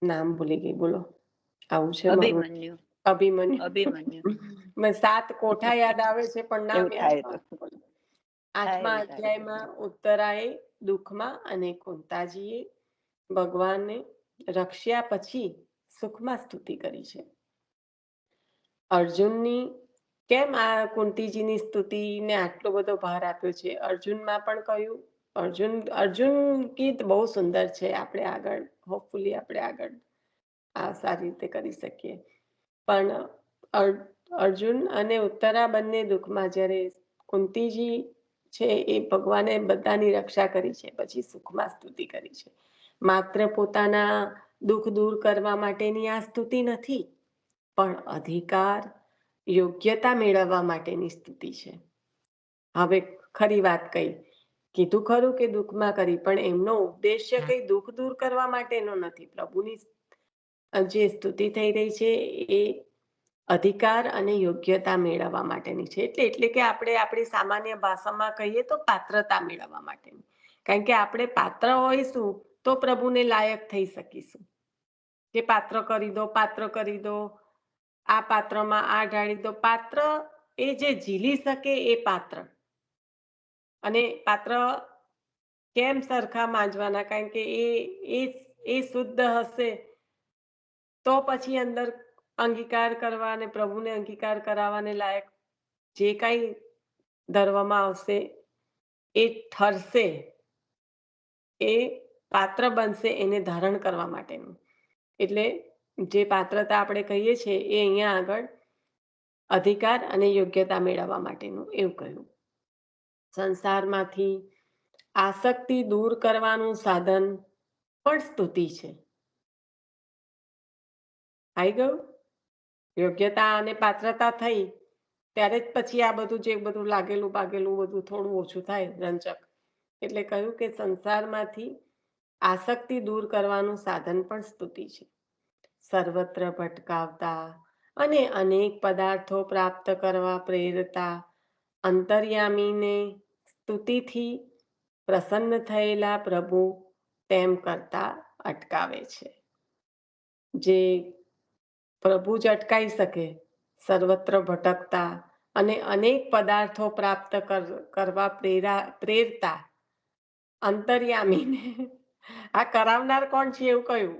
Speaker 1: નામ ભૂલી ગઈ, બોલો. આવું છે
Speaker 4: અભિમન્યુ.
Speaker 1: અભિમન્યુ. 7 કોઠા યાદ આવે છે પણ નામ
Speaker 4: એવું થાય તો.
Speaker 1: 8મા અધ્યાયમાં ઉત્તરાએ દુઃખમાં અને કુંતાજીએ ભગવાનને રક્ષ્યા પછી સુખમાં સ્તુતિ કરી છે. અર્જુનની કેમ આ કુંતીજીની સ્તુતિને આટલો બધો ભાર આપ્યો છે? અર્જુનમાં પણ કહ્યું. અર્જુન ગીત બહુ સુંદર છે. આપણે આગળ હોપફુલી આપણે આગળ આ સારી રીતે કરી શકીએ. પણ અર્જુન અને ઉત્તરા બંને દુઃખમાં, જ્યારે કુંતીજી છે એ ભગવાને બધાની રક્ષા કરી છે, પછી સુખમાં સ્તુતિ કરી છે. માત્ર પોતાના દુઃખ દૂર કરવા માટેની આ સ્તુતિ નથી, પણ અધિકાર, યોગ્યતા મેળવવા માટેની સ્તુતિ છે. હવે ખરી વાત કીધું ખરું કે દુઃખમાં કરી, પણ એમનો ઉદ્દેશ્ય કઈ દુઃખ દૂર કરવા માટેનો નથી. પ્રભુની જે સ્તુતિ થઈ રહી છે એ અધિકાર અને યોગ્યતા મેળવવા માટેની છે. એટલે કે આપણે આપણી સામાન્ય ભાષામાં કહીએ તો પાત્રતા મેળવવા માટેની. કારણ કે આપણે પાત્ર હોઈશું તો પ્રભુને લાયક થઈ શકીશું. કે પાત્ર કરી દો, આ પાત્રમાં આ ઢાળી દો. પાત્ર એ જે ઝીલી શકે એ પાત્ર. અને પાત્ર કેમ સરખા માંજવાના? કારણ કે એ શુદ્ધ હશે તો પછી અંદર અંગીકાર કરવા અને પ્રભુને અંગીકાર કરાવવાને લાયક જે કાંઈ ધરવામાં આવશે એ ઠરશે, એ પાત્ર બનશે એને ધારણ કરવા માટેનું. એટલે જે પાત્રતા આપણે કહીએ છીએ એ અહીંયા આગળ અધિકાર અને યોગ્યતા મેળવવા માટેનું એવું કહ્યું. સંસારમાંથી આસક્તિ દૂર કરવાનું સાધન પણ સ્તુતિ છે. આવી ગયું? યોગ્યતા અને પાત્રતા થઈ ત્યારે જ પછી આ બધું જે બધું લાગેલું બાગેલું બધું થોડું ઓછું થાય રંચક. એટલે કહ્યું કે સંસારમાંથી આસક્તિ દૂર કરવાનું સાધન પણ સ્તુતિ છે. સર્વત્ર ભટકાવતા અને અનેક પદાર્થો પ્રાપ્ત કરવા પ્રેરતા અંતર્યામીને સ્તુતિથી પ્રસન્ન થયેલા પ્રભુ તેમ કરતા અટકાવે છે. જે પ્રભુ જ અટકાઈ શકે, સર્વત્ર ભટકતા અને અનેક પદાર્થો પ્રાપ્ત કરવા પ્રેરતા અંતર્યામીને આ કરાવનાર કોણ છે એવું કહ્યું.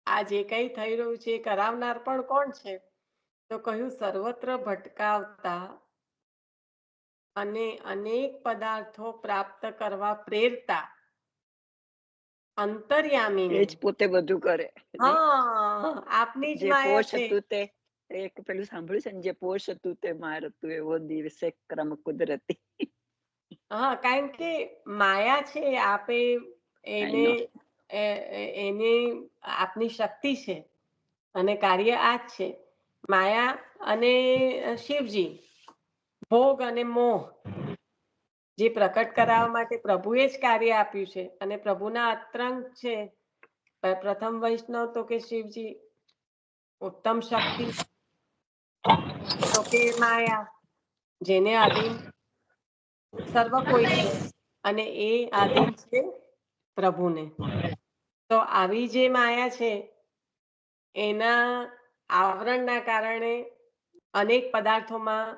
Speaker 1: આ જે કઈ થઈ રહ્યું છે એ કરાવનાર પણ કોણ છે? તો કહ્યું સર્વત્ર ભટકાવતા અને અનેક પદાર્થો પ્રાપ્ત કરવા પ્રેરતા અંતર્યામીને.
Speaker 4: એ જ પોતે બધું કરે.
Speaker 1: હા, આપની જ
Speaker 4: જે
Speaker 1: માયા
Speaker 4: પોષ
Speaker 1: છે.
Speaker 4: હતું તે એક પેલું સાંભળ્યું છે ને, જે પોષ હતું તે માર હતું, એવો દિવસે ક્રમ કુદરતી.
Speaker 1: હા, કારણ કે માયા છે, આપે એને એને આપની શક્તિ છે અને કાર્ય આ જ છે. માયા અને શિવજી, ભોગ અને મોહ જે પ્રકટ કરાવવા માટે પ્રભુએ જ કાર્ય આપ્યું છે. અને પ્રભુના અત્રંગ છે પ્રથમ વૈષ્ણવ તો કે શિવજી, ઉત્તમ શક્તિ તો કે માયા, જેને આધીન સર્વ કોઈ છે અને એ આધીન છે પ્રભુને. તો આવી જે માયા છે એના આવરણના કારણે અનેક પદાર્થોમાં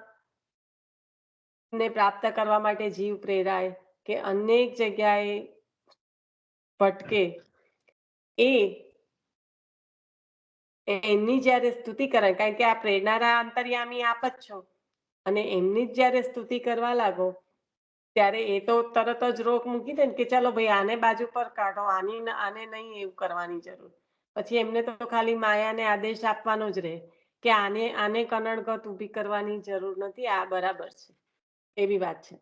Speaker 1: ને પ્રાપ્ત કરવા માટે જીવ પ્રેરાય કે અનેક જગ્યાએ ભટકે, એમની જ્યારે સ્તુતિ કરે, કારણ કે આ પ્રેરનારા અંતર્યામી આપ જ છો, અને એમની જ જ્યારે સ્તુતિ કરવા લાગો ત્યારે એ તો તરત જ રોક મૂકી દે ને કે ચાલો ભાઈ આને બાજુ પર કાઢો, આને નહીં એવું કરવાની જરૂર. પછી એમને તો ખાલી માયાને આદેશ આપવાનો જ રહે કે આને કનડગત ઊભી કરવાની જરૂર નથી, આ બરાબર છે. એવી વાત છે.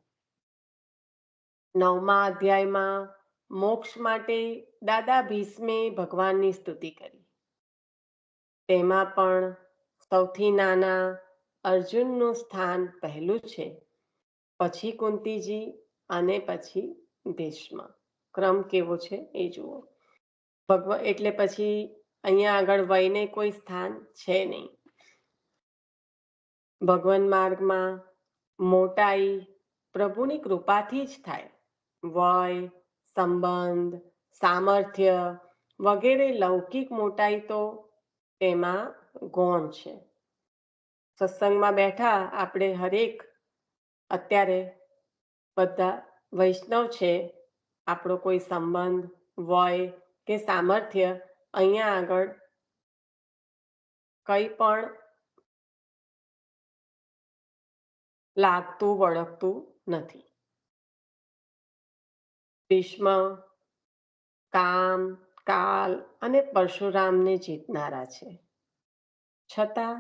Speaker 1: 9મા અધ્યાયમાં મોક્ષ માટે દાદા ભીષ્મે ભગવાનની સ્તુતિ કરી. તેમાં પણ સૌથી નાના અર્જુનનું સ્થાન પહેલું છે, પછી કુંતીજી અને પછી ભીષ્મ. ક્રમ કેવો છે એ જુઓ. એટલે પછી અહીંયા આગળ વયને કોઈ સ્થાન છે નહીં. ભગવાન માર્ગમાં મોટાઈ પ્રભુની કૃપાથી જ થાય. વય, સંબંધ, સામર્થ્ય વગેરે લૌકિક મોટાઈ તો તેમાં ગૌણ છે. સત્સંગમાં બેઠા આપણે હરેક અત્યારે બધા વૈષ્ણવ છે, આપણો કોઈ સંબંધ, વય કે સામર્થ્ય અહીંયા આગળ કંઈ પણ લાગતું વળગતું નથી. ભીષ્મ કામ, કાલ અને પરશુરામને જીતનારા છે, છતાં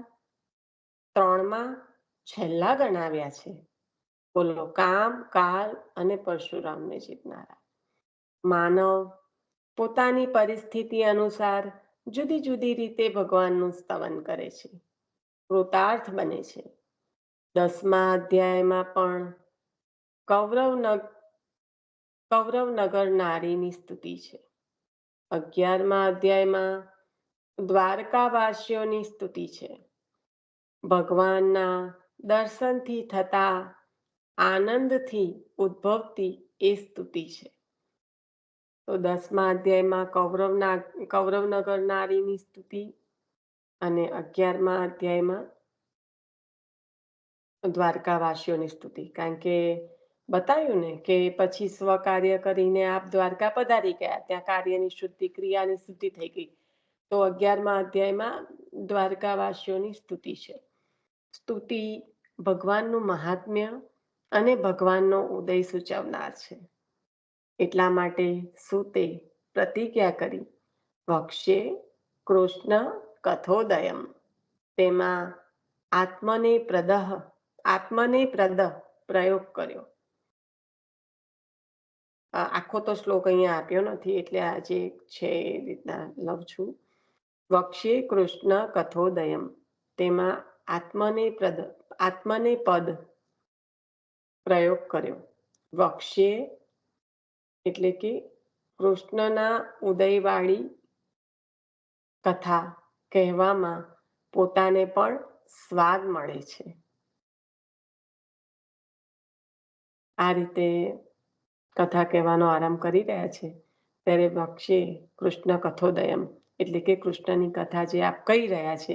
Speaker 1: 3માં છેલ્લા ગણાવ્યા છે. બોલો, કામ, કાલ અને પરશુરામને જીતનારા. માનવ પોતાની પરિસ્થિતિ અનુસાર જુદી જુદી રીતે ભગવાનનું સ્તવન કરે છે, કૃતાર્થ બને છે. 10મા અધ્યાયમાં પણ કૌરવનગર નારીની સ્તુતિ છે. 11મા અધ્યાયમાં દ્વારકાવાસીઓની સ્તુતિ છે. ભગવાનના દર્શનથી થતા આનંદથી ઉદ્ભવતી એ સ્તુતિ છે. તો 10મા અધ્યાયમાં કૌરવનગર નારીની સ્તુતિ અને 11મા અધ્યાયમાં દ્વારકાવાસીઓની સ્તુતિ. કારણ કે બતાવ્યું ને કે પછી સ્વકાર્ય કરીને આપ દ્વારકા પધારી ગયા, ત્યાં કાર્યની શુદ્ધિ, ક્રિયાની શુદ્ધિ થઈ ગઈ. તો 11મા અધ્યાયમાં દ્વારકાવાસીઓની સ્તુતિ છે. સ્તુતિ ભગવાનનું મહાત્મ્ય અને ભગવાનનો ઉદય સૂચવનાર છે. એટલા માટે સૂતે પ્રતિજ્ઞા કરી, વક્ષ્ય કૃષ્ણ કથોદયમ. તેમાં આત્મને પ્રદ પ્રયોગ કર્યો. આખો તો શ્લોક અહીંયા આપ્યો નથી, એટલે આ જે છે એ રીતના લઉં છું. વક્ષ્યે કૃષ્ણ કથોદયમ, તેમાં આત્મને પદ પ્રયોગ કર્યો. વક્ષ્યે એટલે કે કૃષ્ણના ઉદયવાળી કથા કહેવામાં પોતાને પણ સ્વાદ મળે છે. આ રીતે કથા કહેવાનો આરંભ કરી રહ્યા છે ત્યારે વક્ષ્યે કૃષ્ણ કથોદયમ એટલે કે કૃષ્ણની કથા જે આપ કહી રહ્યા છે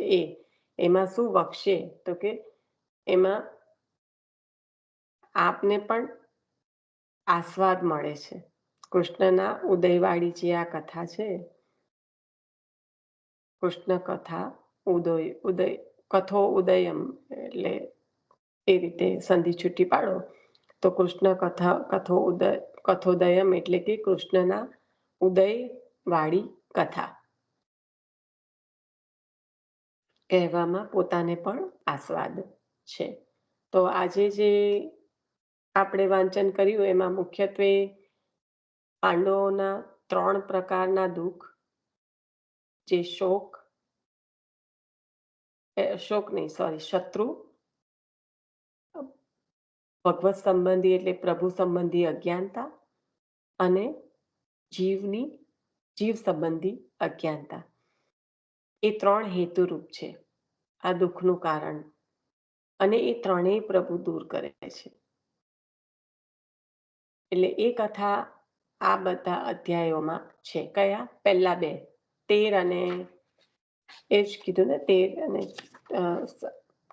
Speaker 1: એમાં શું વક્ષ્યે, તો કે એમાં આપને પણ આસ્વાદ મળે છે. કૃષ્ણના ઉદયવાળી જે આ કથા છે, કૃષ્ણ કથા કથો ઉદયમ, એટલે એ રીતે સંધિ છૂટી પાડો તો કૃષ્ણ કથોદયમ એટલે કે કૃષ્ણના ઉદય વાળી કથા કહેવામાં પોતાને પણ આસ્વાદ છે. તો આજે જે આપણે વાંચન કર્યું એમાં મુખ્યત્વે પાંડવોના 3 પ્રકારના દુઃખ, જે શત્રુ, ભગવત સંબંધી એટલે પ્રભુ સંબંધી અજ્ઞાનતા અને જીવ સંબંધી અજ્ઞાનતા, એ 3 હેતુરૂપ છે આ દુઃખનું કારણ, અને એ ત્રણેય પ્રભુ દૂર કરે છે. એટલે એ કથા આ બધા અધ્યાયોમાં છે. કયા? પહેલા 2 13 અને એ જ કીધું ને, 13 અને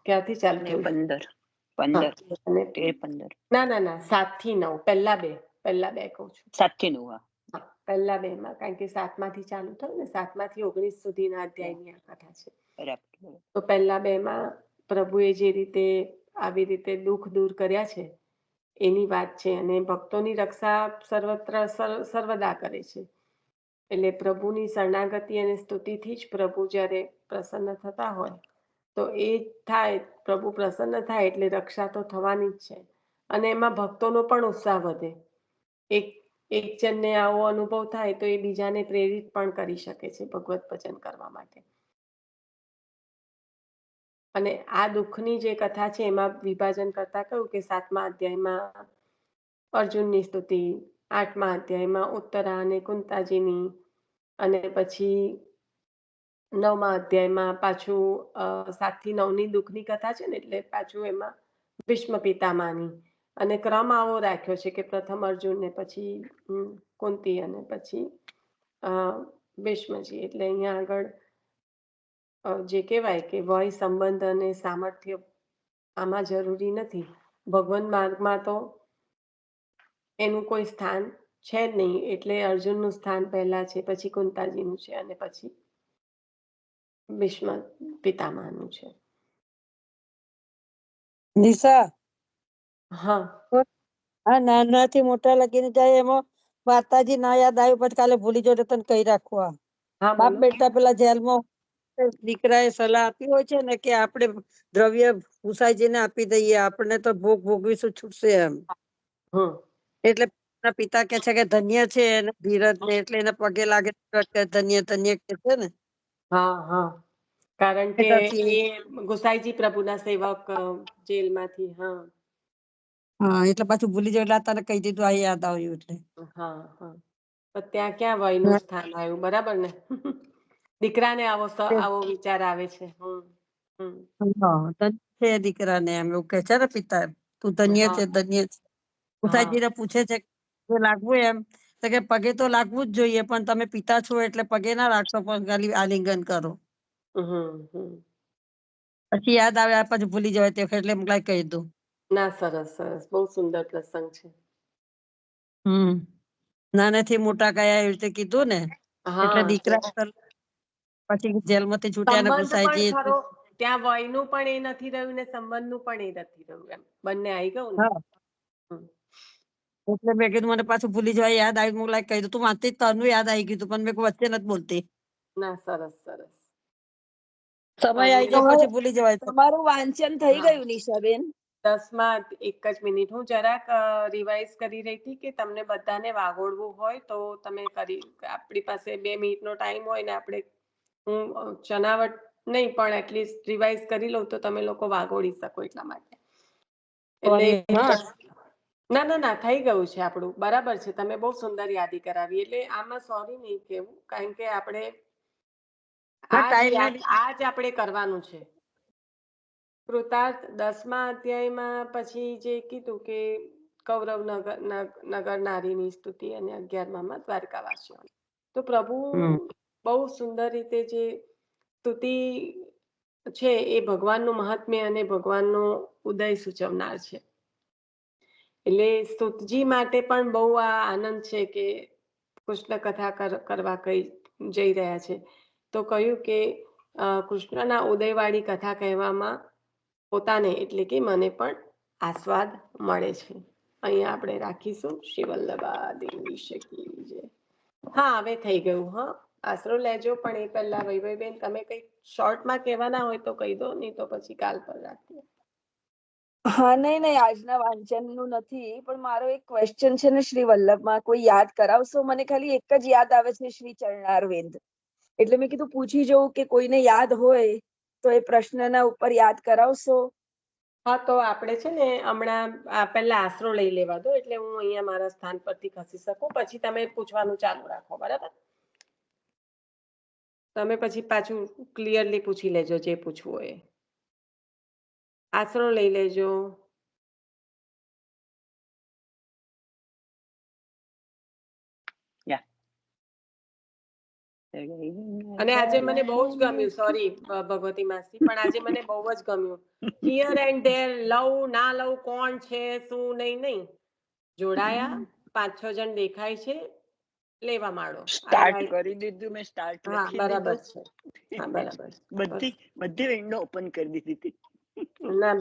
Speaker 1: ક્યાંથી ચાલુ થયું?
Speaker 4: 15
Speaker 1: અને
Speaker 4: 15
Speaker 1: ના 7 થી 9, પહેલા બે કહું છું.
Speaker 4: 7 થી 9.
Speaker 1: પહેલા 2 માં, કારણ કે 7 માંથી ચાલુ થયું ને, 7 માંથી 19 સુધીના અધ્યાયની આ કથા છે. તો પહેલા 2 માં પ્રભુએ જે રીતે આવી રીતે દુઃખ દૂર કર્યા છે એની વાત છે, અને ભક્તોની રક્ષા સર્વદા કરે છે. એટલે પ્રભુની શરણાગતિ અને સ્તુતિથી જ પ્રભુ જ્યારે પ્રસન્ન થતા હોય તો એ થાય, પ્રભુ પ્રસન્ન થાય એટલે રક્ષા તો થવાની જ છે. અને એમાં ભક્તોનો પણ ઉત્સાહ વધે. એક જણને આવો અનુભવ થાય તો એ બીજાને પ્રેરિત પણ કરી શકે છે ભગવત ભજન કરવા માટે. અને આ દુઃખની જે કથા છે એમાં વિભાજન કરતા કહ્યું કે 7મા અધ્યાયમાં અર્જુનની સ્તુતિ, 8મા અધ્યાયમાં ઉત્તરા અને કુંતાજીની, અને પછી 9મા અધ્યાયમાં પાછું 7 થી 9ની દુઃખની કથા છે ને, એટલે પાછું એમાં ભીષ્મ પિતામહની, અને ક્રમ આવો રાખ્યો છે કે પ્રથમ અર્જુન ને પછી કુંતી અને પછી ભીષ્મજી. એટલે અહીંયા આગળ જે કહેવાય કે વય સંબંધ અને સામર્થ્ય આમાં જરૂરી નથી. ભગવાન માર્ગમાં તો એનું કોઈ સ્થાન છે જ નહીં, એટલે અર્જુનનું સ્થાન પહેલા છે, પછી કુંતાજીનું છે, અને પછી ભીષ્મ પિતામહનું છે.
Speaker 2: નિશા,
Speaker 1: હા,
Speaker 2: આ નાનાથી મોટા લગીને જાય એમાં માતાજી ના યાદ આવ્યું પછી કાલે ભૂલી જાવ તો તને કહી રાખવા.
Speaker 1: હા,
Speaker 2: બાપ
Speaker 1: બોલો.
Speaker 2: બેટા પેલા જેલમાં દીકરાએ સલાહ આપી હોય છે ને કે આપણે દ્રવ્ય ભૂસાઈજીને આપી દઈએ, આપણે તો ભોગ ભોગવીશું, છૂટશે એમ. એટલે પિતા કે છે કે ધન્ય છે એને ધીરજ ને, એટલે એને પગે લાગે ધન્ય ધન્ય કે છે ને.
Speaker 1: હા, કારણ કે
Speaker 2: પછી
Speaker 1: એ ગુસાઈજી પ્રભુના સેવક જેલમાંથી.
Speaker 2: હા, એટલે પાછું ભૂલી જાવ એટલે તને કહી દીધું, આ યાદ આવ્યું એટલે.
Speaker 1: હા. પણ ત્યાં ક્યાં વયનું સ્થાન આવ્યું? બરાબર ને. દીકરાને આવો વિચાર આવે છે.
Speaker 2: છે દીકરાને એમ એવું કે છે ને પિતા, તું ધન્ય છે, ધન્ય છે. ગુસાઈજીને પૂછે છે લાગવું એમ, તો કે પગે તો લાગવું જ જોઈએ, પણ તમે પિતા છો એટલે પગે ના લાગશો, પણ ખાલી આલિંગન કરો. પછી યાદ આવે, પછી ભૂલી જવાય તે એટલે કહી દઉં.
Speaker 1: ના, સરસ, બહુ સુંદર પ્રસંગ છે.
Speaker 2: નાનેથી મોટા કયા એવી રીતે કીધું ને, એટલે દીકરા પછી જેલમાંથી છૂટ્યા ને
Speaker 1: સંબંધ પણ
Speaker 2: ગુસાઈજી
Speaker 1: ખરો, ત્યાં વયનું પણ એ નથી રહ્યું ને સંબંધનું પણ એ નથી રહ્યું, એમ બંને આવી ગયું ને.
Speaker 2: એટલે મેં કીધું મને પાછું ભૂલી જવાય, યાદ આવી, હું કહી દઉં. તું વાંચતી તનું યાદ આવી ગયું, પણ મેં વચ્ચે નથી બોલતી.
Speaker 1: ના, સરસ.
Speaker 2: સમય આવી ગયો પછી ભૂલી જવાય.
Speaker 3: તમારું વાંચન થઈ ગયું નિશાબેન.
Speaker 1: 10માં 1 જ મિનિટ હું જરાક રિવાઇઝ કરી રહી હતી કે તમને બધાને વાગોડવું હોય તો તમે કરી, આપણી પાસે 2 મિનિટનો ટાઈમ હોય ને આપણે હું ચનાવટ નહીં પણ એટલીસ્ટ રિવાઇઝ કરી લઉં તો તમે લોકો વાગોડી શકો એટલા માટે. એટલે ના ના ના થઈ ગયું છે આપણું, બરાબર છે. તમે બહુ સુંદર યાદી કરાવી, એટલે આમાં સોરી નહીં કહેવું, કારણ કે આપણે આ જ આપણે કરવાનું છે. કૃતાર્થ 10મા અધ્યાયમાં પછી જે કીધું કે કૌરવ નગર નારીની સ્તુતિ અને 11માં દ્વારકાવાસીઓ. તો પ્રભુ બહુ સુંદર રીતે જે સ્તુતિ છે એ ભગવાનનું મહાત્મ્ય અને ભગવાનનો ઉદય સૂચવનાર છે. એટલે સ્તુતજી માટે પણ બહુ આ આનંદ છે કે કૃષ્ણ કથા કરવા જઈ રહ્યા છે. તો કહ્યું કે કૃષ્ણના ઉદયવાળી કથા કહેવામાં પોતાને એટલે કે મને પણ આસ્વાદ મળે છે. અહીંયા આપણે રાખીશું. શ્રી વલ્લભાદેવ વિશે કી જય. હા, હવે થઈ ગયું. હા, આશરો લેજો, પણ એ પહેલા વૈભવીબેન તમે કંઈક શોર્ટમાં કહેવાના હોય તો કહી દો, નહીં તો પછી કાલ પર રાખીએ.
Speaker 3: હા, નહીં આજના વાંચનનું નથી, પણ મારો એક ક્વેશ્ચન છે ને શ્રી વલ્લભમાં કોઈ યાદ કરાવશો? મને ખાલી એક જ યાદ આવે છે, શ્રી ચરણારવિંદ. એટલે મેં કીધું પૂછી જવું કે કોઈને યાદ હોય તો એ પ્રશ્નના ઉપર યાદ કરાવશો?
Speaker 1: હા, તો આપણે છે ને હમણાં પહેલા આશરો લઈ લેવા દો, એટલે હું અહીંયા મારા સ્થાન પરથી ખસી શકું, પછી તમે પૂછવાનું ચાલુ રાખો. બરાબર? તમે પછી પાછું ક્લિયરલી પૂછી લેજો જે પૂછવું હોય. આશરો લઈ લેજો. અને આજે મને બહુ જ ગમ્યું, સોરી ભગવતી માસી, પણ આજે મને બહુ જ ગમ્યું. હિયર એન્ડ ધેર, લવ ના લવ, કોણ છે શું નહીં, જોડાયા 5-6 જણ દેખાય છે, લેવા માંડો.
Speaker 4: સ્ટાર્ટ કરી દીધું મેં, સ્ટાર્ટ લખી
Speaker 1: બરાબર
Speaker 4: દીધું.
Speaker 1: છે. હા, બરાબર.
Speaker 4: બધી વિન્ડો ઓપન કરી દીધી.
Speaker 1: ના